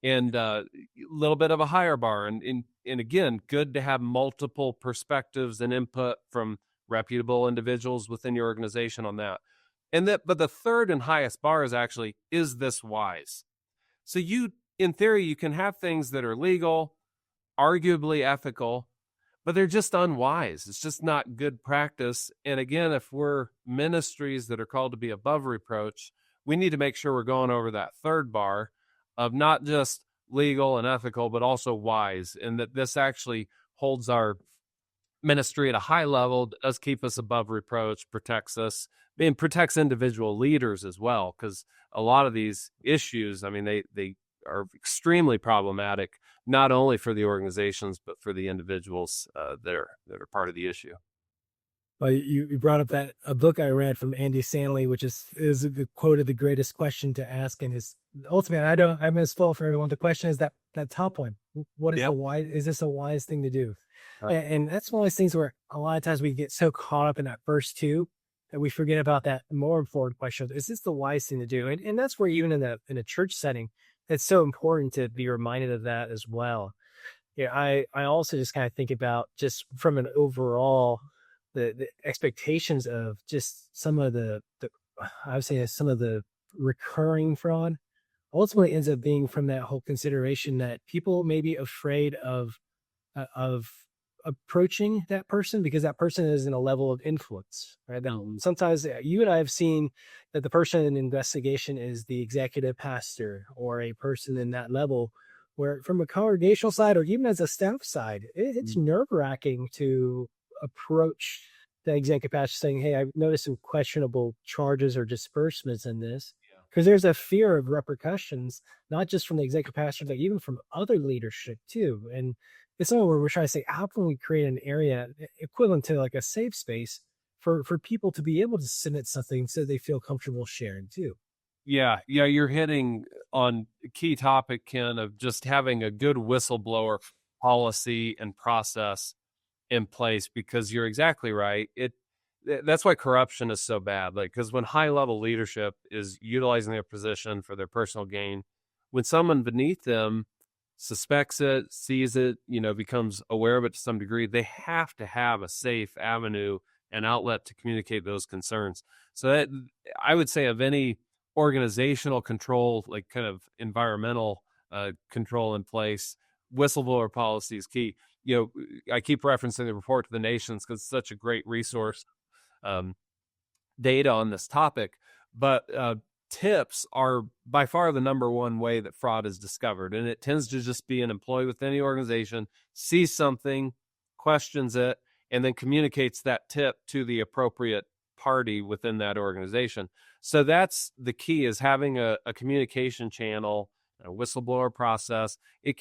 And a little bit of a higher bar. And again, good to have multiple perspectives and input from reputable individuals within your organization on that. But the third and highest bar is actually, is this wise? So in theory, you can have things that are legal, arguably ethical, but they're just unwise. It's just not good practice. And again, if we're ministries that are called to be above reproach, we need to make sure we're going over that third bar of not just legal and ethical, but also wise, and that this actually holds our ministry at a high level, does keep us above reproach, protects us, and protects individual leaders as well, because a lot of these issues, I mean, they are extremely problematic, not only for the organizations, but for the individuals that are part of the issue. Well, you brought up a book I read from Andy Stanley, which is the quote of the greatest question to ask, and his ultimate. I'm as full for everyone. The question is that top one. What is Yep. Is this a wise thing to do? Huh. And that's one of those things where a lot of times we get so caught up in that first two that we forget about that more important question: is this the wise thing to do? And that's where even in a church setting, it's so important to be reminded of that as well. Yeah, I also just kind of think about just from an overall the expectations of just some of the I would say some of the recurring fraud ultimately ends up being from that whole consideration that people may be afraid of approaching that person because that person is in a level of influence, right? Now, sometimes you and I have seen that the person in investigation is the executive pastor or a person in that level, where from a congregational side or even as a staff side, it's nerve-wracking to approach the executive pastor saying, hey, I've noticed some questionable charges or disbursements in this. Because there's a fear of repercussions, not just from the executive pastor, but even from other leadership too. And it's something where we're trying to say, how can we create an area equivalent to like a safe space for people to be able to submit something so they feel comfortable sharing too? Yeah, you're hitting on a key topic, Ken, of just having a good whistleblower policy and process in place, because you're exactly right. That's why corruption is so bad. Like, because when high level leadership is utilizing their position for their personal gain, when someone beneath them suspects it, sees it, becomes aware of it to some degree, they have to have a safe avenue and outlet to communicate those concerns. So that, I would say, of any organizational control, like kind of environmental control in place, whistleblower policy is key. I keep referencing the report to the nations because it's such a great resource, data on this topic. But tips are by far the number one way that fraud is discovered. And it tends to just be an employee within the organization sees something, questions it, and then communicates that tip to the appropriate party within that organization. So that's the key, is having a communication channel, a whistleblower process. It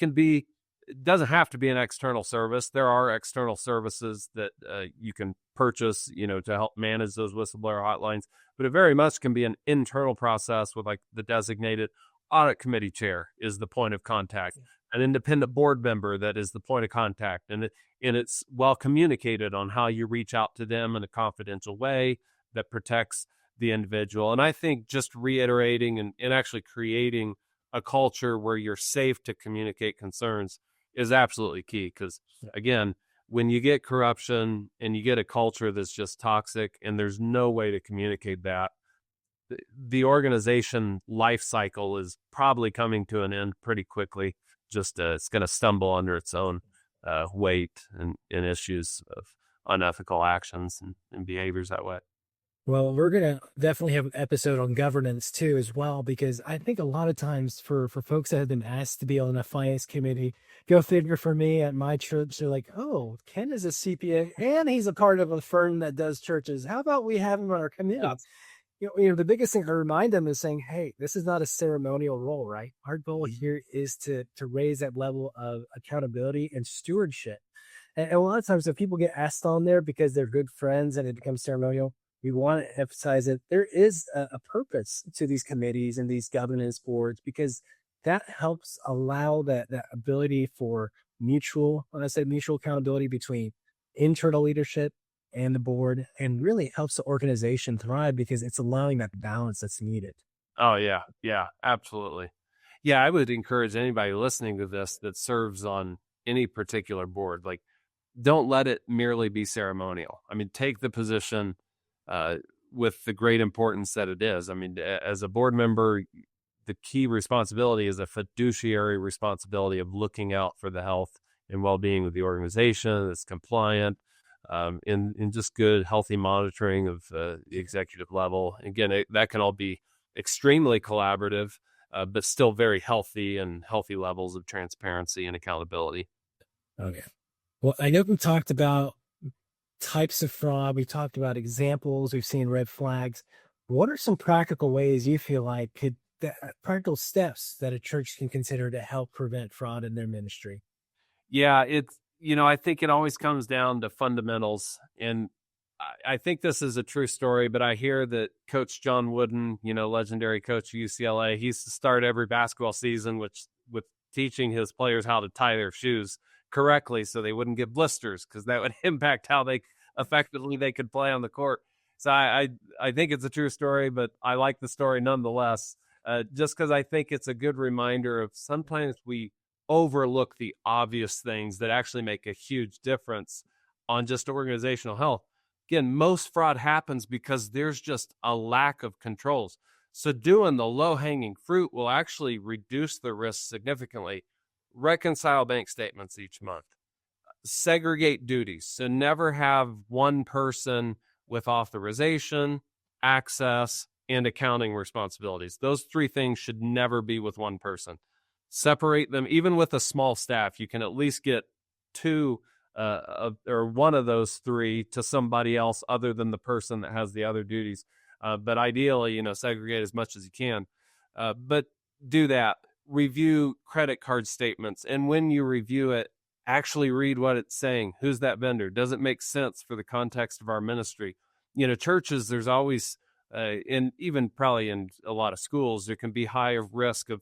doesn't have to be an external service. There are external services that you can purchase, to help manage those whistleblower hotlines, but it very much can be an internal process with, like, the designated audit committee chair is the point of contact, an independent board member that is the point of contact, and it's well communicated on how you reach out to them in a confidential way that protects the individual. And I think just reiterating and actually creating a culture where you're safe to communicate concerns is absolutely key. Because again, when you get corruption and you get a culture that's just toxic and there's no way to communicate that, the organization life cycle is probably coming to an end pretty quickly. Just it's going to stumble under its own weight and issues of unethical actions and behaviors that way. Well, we're going to definitely have an episode on governance too, as well, because I think a lot of times for folks that have been asked to be on a finance committee, go figure, for me at my church, they're like, oh, Ken is a CPA and he's a part of a firm that does churches. How about we have him on our committee? Yeah. The biggest thing I remind them is saying, hey, this is not a ceremonial role, right? Our goal here is to raise that level of accountability and stewardship. And a lot of times if people get asked on there because they're good friends and it becomes ceremonial, we want to emphasize that there is a purpose to these committees and these governance boards, because that helps allow that ability for mutual accountability between internal leadership and the board, and really helps the organization thrive because it's allowing that balance that's needed. Oh, yeah. Yeah, absolutely. Yeah, I would encourage anybody listening to this that serves on any particular board, like, don't let it merely be ceremonial. I mean, take the position with the great importance that it is. I mean, as a board member, the key responsibility is a fiduciary responsibility of looking out for the health and well-being of the organization. That's compliant, in just good, healthy monitoring of the executive level. Again, that can all be extremely collaborative, but still very healthy levels of transparency and accountability. Okay. Well, I know we talked about types of fraud. We talked about examples. We've seen red flags. What are some practical ways you feel like practical steps that a church can consider to help prevent fraud in their ministry? Yeah, I think it always comes down to fundamentals. And I think this is a true story, but I hear that Coach John Wooden, legendary coach of UCLA, he used to start every basketball season with teaching his players how to tie their shoes correctly so they wouldn't get blisters, because that would impact how effectively they could play on the court. So I think it's a true story, but I like the story nonetheless, just because I think it's a good reminder of sometimes we overlook the obvious things that actually make a huge difference on just organizational health. Again, most fraud happens because there's just a lack of controls. So doing the low-hanging fruit will actually reduce the risk significantly. Reconcile bank statements each month. Segregate duties. So never have one person with authorization, access, and accounting responsibilities. Those three things should never be with one person. Separate them. Even with a small staff, you can at least get two or one of those three to somebody else other than the person that has the other duties. But ideally, segregate as much as you can. But do that. Review credit card statements. And when you review it, actually read what it's saying. Who's that vendor? Does it make sense for the context of our ministry? Churches, there's always, and even probably in a lot of schools, there can be high risk of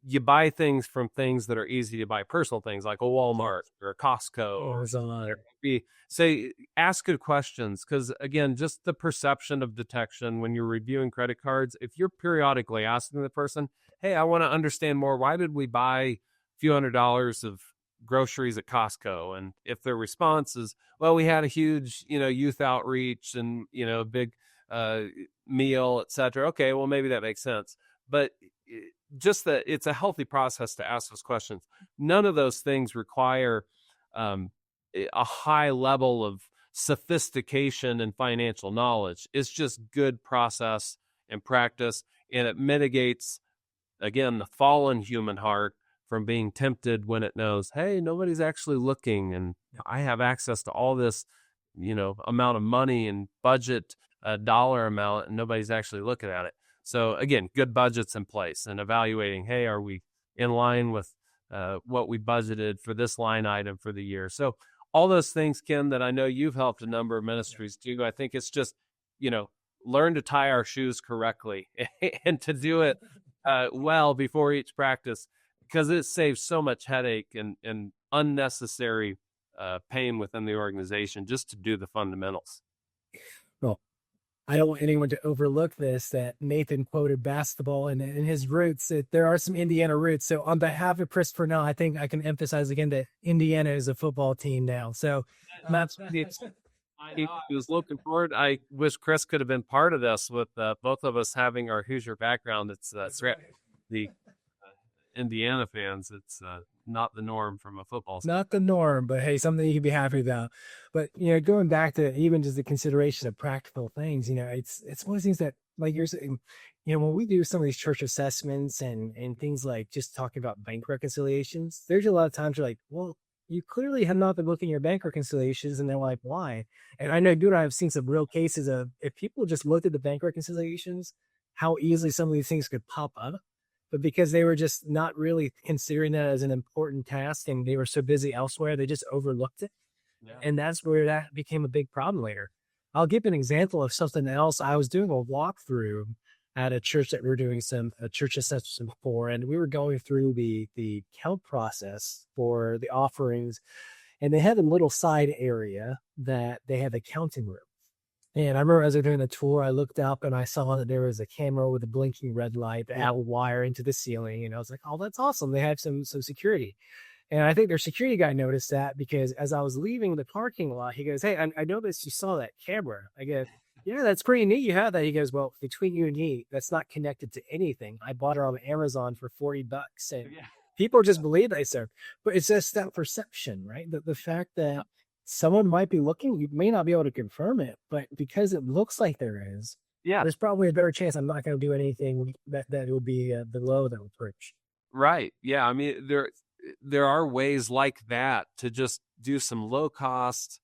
you buy things from things that are easy to buy, personal things like a Walmart or a Costco. Or say, ask good questions, because again, just the perception of detection when you're reviewing credit cards, if you're periodically asking the person, hey, I want to understand more, why did we buy a few $100s of groceries at Costco? And if their response is, well, we had a huge, youth outreach and, a big meal, etc. Okay, well, maybe that makes sense. But just that it's a healthy process to ask those questions. None of those things require a high level of sophistication and financial knowledge. It's just good process and practice, and it mitigates, again, the fallen human heart from being tempted when it knows, hey, nobody's actually looking, and I have access to all this, amount of money and budget, dollar amount, and nobody's actually looking at it. So again, good budgets in place and evaluating, hey, are we in line with what we budgeted for this line item for the year? So all those things, Ken, that I know you've helped a number of ministries do. I think it's just, learn to tie our shoes correctly and to do it well before each practice, because it saves so much headache and unnecessary pain within the organization just to do the fundamentals. Well, I don't want anyone to overlook this, that Nathan quoted basketball and his roots. There are some Indiana roots. So on behalf of Christopher now, I think I can emphasize again that Indiana is a football team now. So he was looking forward. I wish Chris could have been part of this with both of us having our Hoosier background. It's the Indiana fans. It's not the norm from a football standpoint. Not the norm, but hey, something you can be happy about. But going back to even just the consideration of practical things, it's one of those things that, like you're saying, when we do some of these church assessments and things like just talking about bank reconciliations, there's a lot of times you're like, well, you clearly have not been looking at your bank reconciliations, and they're like, why? And I know, dude, I've seen some real cases of, if people just looked at the bank reconciliations, how easily some of these things could pop up. But because they were just not really considering that as an important task and they were so busy elsewhere, they just overlooked it. Yeah. And that's where that became a big problem later. I'll give an example of something else. I was doing a walkthrough at a church that we were doing some church assessment for, and we were going through the count process for the offerings, and they had a little side area that they had the counting room. And I remember as I was doing the tour, I looked up and I saw that there was a camera with a blinking red light that had a wire into the ceiling. And I was like, oh, that's awesome. They had some security. And I think their security guy noticed that, because as I was leaving the parking lot, he goes, hey, I noticed you saw that camera. I go, yeah, that's pretty neat. You have that. He goes, well, between you and me, that's not connected to anything. I bought it on Amazon for $40. And people just believe they serve. But it's just that perception, right? The fact that someone might be looking, you may not be able to confirm it, but because it looks like there is, there's probably a better chance I'm not going to do anything that will be below that approach. Right. Yeah. I mean, there are ways like that to just do some low cost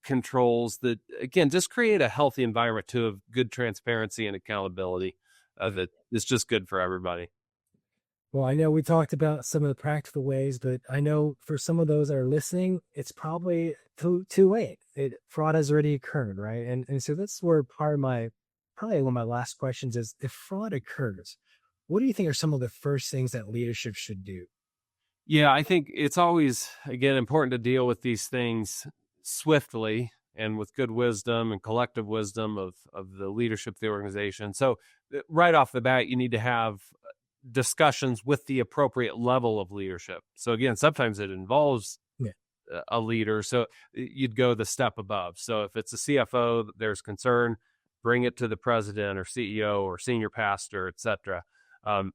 controls that, again, just create a healthy environment too of good transparency and accountability that is just good for everybody. Well, I know we talked about some of the practical ways, but I know for some of those that are listening, it's probably too late. Fraud has already occurred, right? And so that's where probably one of my last questions is, if fraud occurs, what do you think are some of the first things that leadership should do? Yeah, I think it's always, again, important to deal with these things swiftly and with good wisdom and collective wisdom of the leadership of the organization. So right off the bat, you need to have discussions with the appropriate level of leadership. So again, sometimes it involves a leader, so you'd go the step above. So if it's a CFO, there's concern, bring it to the president or CEO or senior pastor, etc.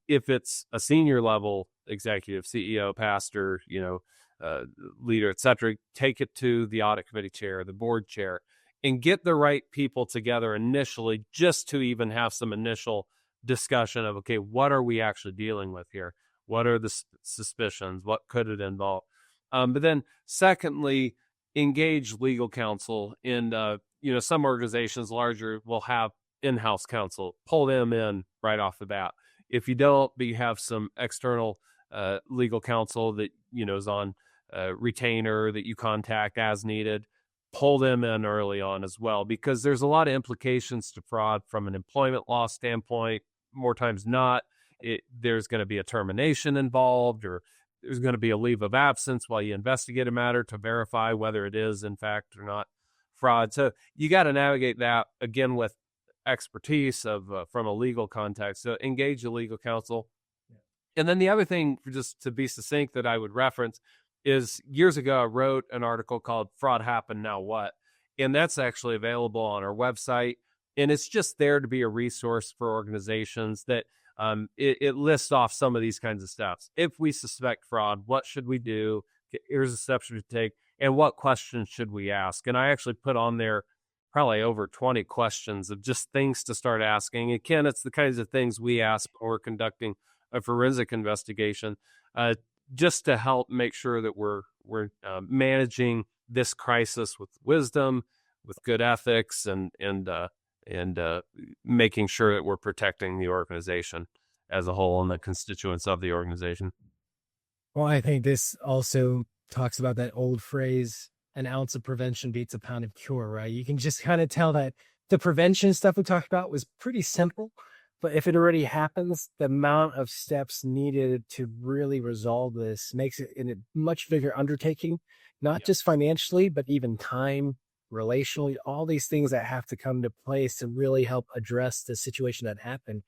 If it's a senior level executive, CEO, pastor, leader, etc., take it to the audit committee chair, the board chair, and get the right people together initially, just to even have some initial discussion of, okay, what are we actually dealing with here? What are the suspicions? What could it involve? But then secondly, engage legal counsel. And, some organizations larger will have in-house counsel. Pull them in right off the bat. If you don't, but you have some external legal counsel that, is on retainer that you contact as needed, pull them in early on as well, because there's a lot of implications to fraud from an employment law standpoint. More times not, there's going to be a termination involved, or there's going to be a leave of absence while you investigate a matter to verify whether it is in fact or not fraud. So you got to navigate that again with expertise from a legal context. So engage a legal counsel. And then the other thing, just to be succinct, that I would reference is, years ago I wrote an article called "Fraud Happened, Now What?" And that's actually available on our website. And it's just there to be a resource for organizations that it lists off some of these kinds of steps. If we suspect fraud, what should we do? Here's the steps we take, and what questions should we ask? And I actually put on there probably over 20 questions of just things to start asking. Again, it's the kinds of things we ask when we're conducting a forensic investigation, uh, just to help make sure that we're managing this crisis with wisdom, with good ethics, and making sure that we're protecting the organization as a whole and the constituents of the organization. Well, I think this also talks about that old phrase, an ounce of prevention beats a pound of cure, right? You can just kind of tell that the prevention stuff we talked about was pretty simple, but if it already happens, the amount of steps needed to really resolve this makes it in a much bigger undertaking, not just financially, but even time, relationally, all these things that have to come to place to really help address the situation that happened.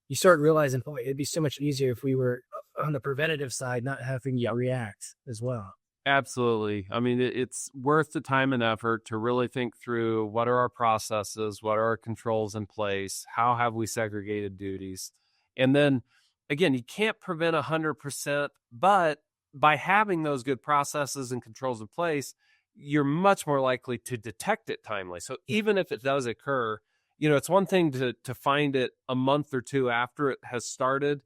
You start realizing, boy, it'd be so much easier if we were on the preventative side, not having to react as well. Absolutely. I mean, it's worth the time and effort to really think through what are our processes, what are our controls in place, how have we segregated duties. And then again, you can't prevent 100%, but by having those good processes and controls in place, you're much more likely to detect it timely. So even if it does occur, it's one thing to find it a month or two after it has started.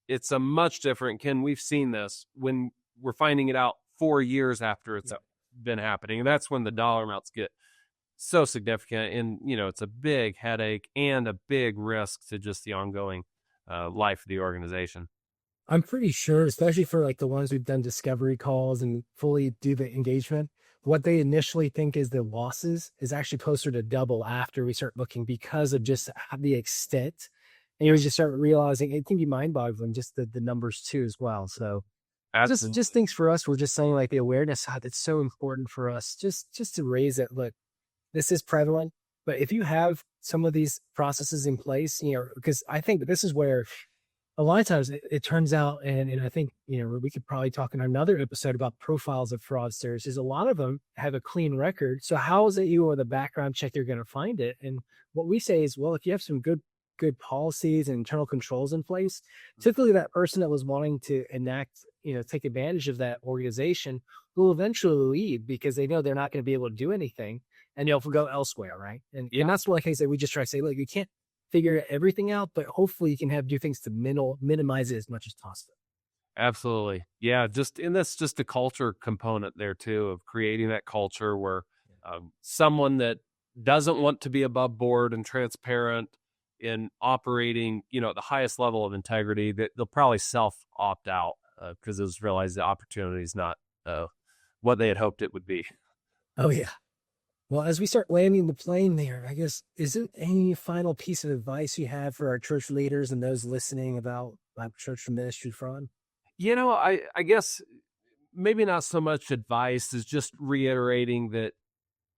It's a much different, Ken, we've seen this when we're finding it out 4 years after it's been happening. And that's when the dollar amounts get so significant. And, it's a big headache and a big risk to just the ongoing life of the organization. I'm pretty sure, especially for like the ones we've done discovery calls and fully do the engagement, what they initially think is the losses is actually closer to double after we start looking because of just the extent. And you just start realizing it can be mind boggling, just the numbers too, as well. So just things for us. We're just saying like the awareness, that's so important for us just to raise it. Look, this is prevalent, but if you have some of these processes in place, because I think this is where a lot of times it turns out, and I think, we could probably talk in another episode about profiles of fraudsters, is a lot of them have a clean record. So how is it you with a background check, you're going to find it? And what we say is, well, if you have some good policies and internal controls in place, typically that person that was wanting to take advantage of that organization will eventually leave because they know they're not going to be able to do anything and they'll go elsewhere. Right. And that's what, like I said, we just try to say, look, you can't figure everything out, but hopefully you can do things to minimize it as much as possible. Absolutely. Yeah. And that's just a culture component there too, of creating that culture where someone that doesn't want to be above board and transparent in operating, at the highest level of integrity, that they'll probably opt out because they'll realize the opportunity is not what they had hoped it would be. Oh yeah. Well, as we start landing the plane there, I guess, is there any final piece of advice you have for our church leaders and those listening about church ministry fraud? I guess maybe not so much advice as just reiterating that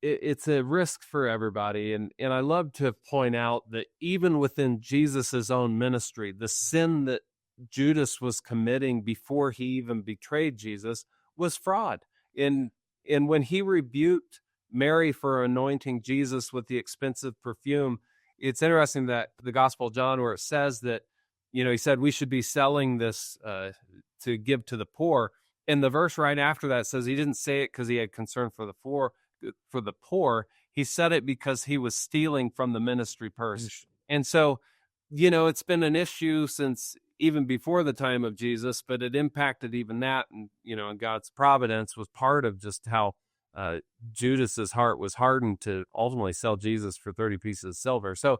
it's a risk for everybody. And I love to point out that even within Jesus's own ministry, the sin that Judas was committing before he even betrayed Jesus was fraud. And when he rebuked Mary for anointing Jesus with the expensive perfume, it's interesting that the Gospel of John, where it says that, he said we should be selling this to give to the poor. And the verse right after that says he didn't say it because he had concern for the poor. He said it because he was stealing from the ministry purse. And so, it's been an issue since even before the time of Jesus, but it impacted even that. And, and God's providence was part of just how Judas's heart was hardened to ultimately sell Jesus for 30 pieces of silver. So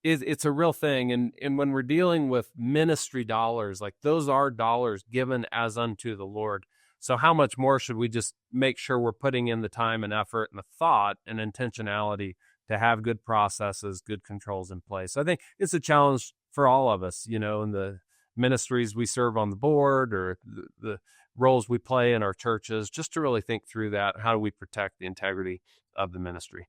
it's a real thing. And when we're dealing with ministry dollars, like those are dollars given as unto the Lord. So how much more should we just make sure we're putting in the time and effort and the thought and intentionality to have good processes, good controls in place? So I think it's a challenge for all of us, in the ministries we serve on the board or the roles we play in our churches, just to really think through that. How do we protect the integrity of the ministry?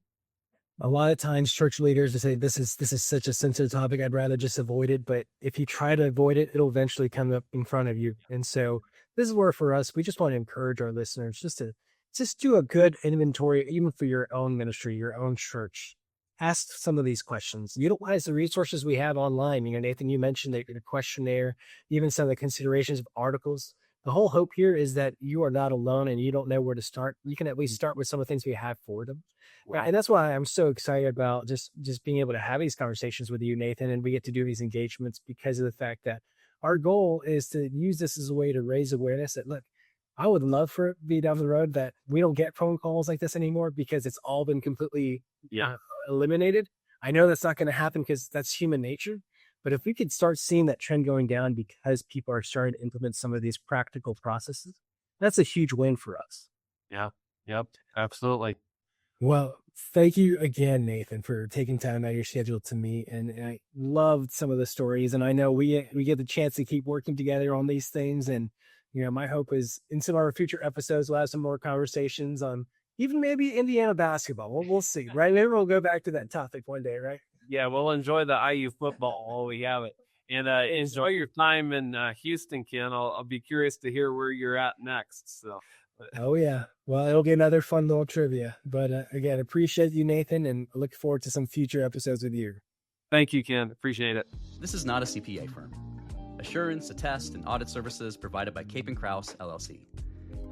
A lot of times church leaders will say, this is such a sensitive topic, I'd rather just avoid it. But if you try to avoid it, it'll eventually come up in front of you. And so this is where for us, we just want to encourage our listeners just to do a good inventory, even for your own ministry, your own church. Ask some of these questions. Utilize the resources we have online. Nathan, you mentioned the questionnaire, even some of the considerations of articles. the whole hope here is that you are not alone and you don't know where to start. You can at least start with some of the things we have for them. Wow. And that's why I'm so excited about just being able to have these conversations with you, Nathan, and we get to do these engagements because of the fact that our goal is to use this as a way to raise awareness that, look, I would love for it to be down the road that we don't get phone calls like this anymore because it's all been completely Yeah. eliminated. I know that's not going to happen because that's human nature. But if we could start seeing that trend going down because people are starting to implement some of these practical processes, that's a huge win for us. Yeah. Yep. Absolutely. Well, thank you again, Nathan, for taking time out of your schedule to meet. And I loved some of the stories. And I know we get the chance to keep working together on these things. And, my hope is in some of our future episodes, we'll have some more conversations on even maybe Indiana basketball. We'll see, right? Maybe we'll go back to that topic one day, right? Yeah, we'll enjoy the IU football while we have it. And enjoy your time in Houston, Ken. I'll be curious to hear where you're at next. So, Oh, yeah. Well, it'll be another fun little trivia. But again, appreciate you, Nathan, and I look forward to some future episodes with you. thank you, Ken. Appreciate it. This is not a CPA firm. Assurance, attest, and audit services provided by Cape & Krause, LLC.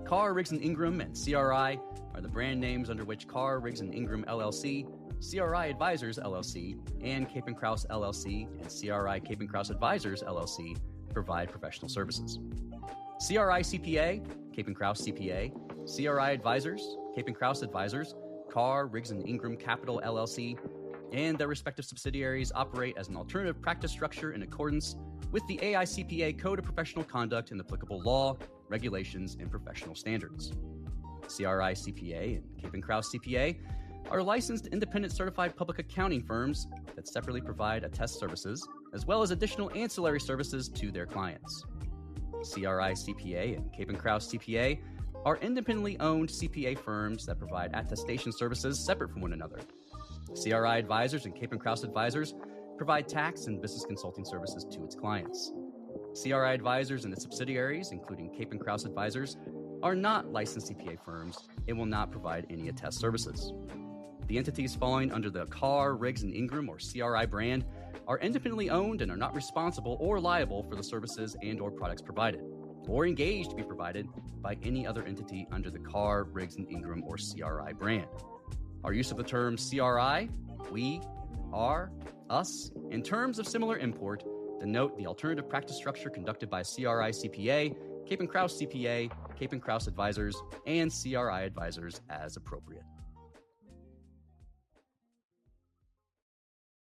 Carr, Riggs & Ingram, and CRI are the brand names under which Carr, Riggs & Ingram, LLC, CRI Advisors, LLC, and Cape & Krause, LLC, and CRI Cape & Krause Advisors, LLC provide professional services. CRI CPA, Cape & Krause CPA, CRI Advisors, Cape & Krause Advisors, Carr, Riggs & Ingram Capital, LLC, and their respective subsidiaries operate as an alternative practice structure in accordance with the AICPA Code of Professional Conduct and applicable law, regulations, and professional standards. CRI CPA and Cape & Krause CPA are licensed independent certified public accounting firms that separately provide attest services, as well as additional ancillary services to their clients. CRI CPA and Cape & Krause CPA are independently owned CPA firms that provide attestation services separate from one another. CRI Advisors and Cape & Krause Advisors provide tax and business consulting services to its clients. CRI Advisors and its subsidiaries, including Cape & Krause Advisors, are not licensed CPA firms and will not provide any attest services. The entities falling under the Carr, Riggs & Ingram, or CRI brand are independently owned and are not responsible or liable for the services and or products provided, or engaged to be provided by any other entity under the Carr, Riggs & Ingram, or CRI brand. Our use of the term CRI, we, our, us, and terms of similar import denote the alternative practice structure conducted by CRI CPA, Cape & Krause CPA, Cape & Krause Advisors, and CRI Advisors as appropriate.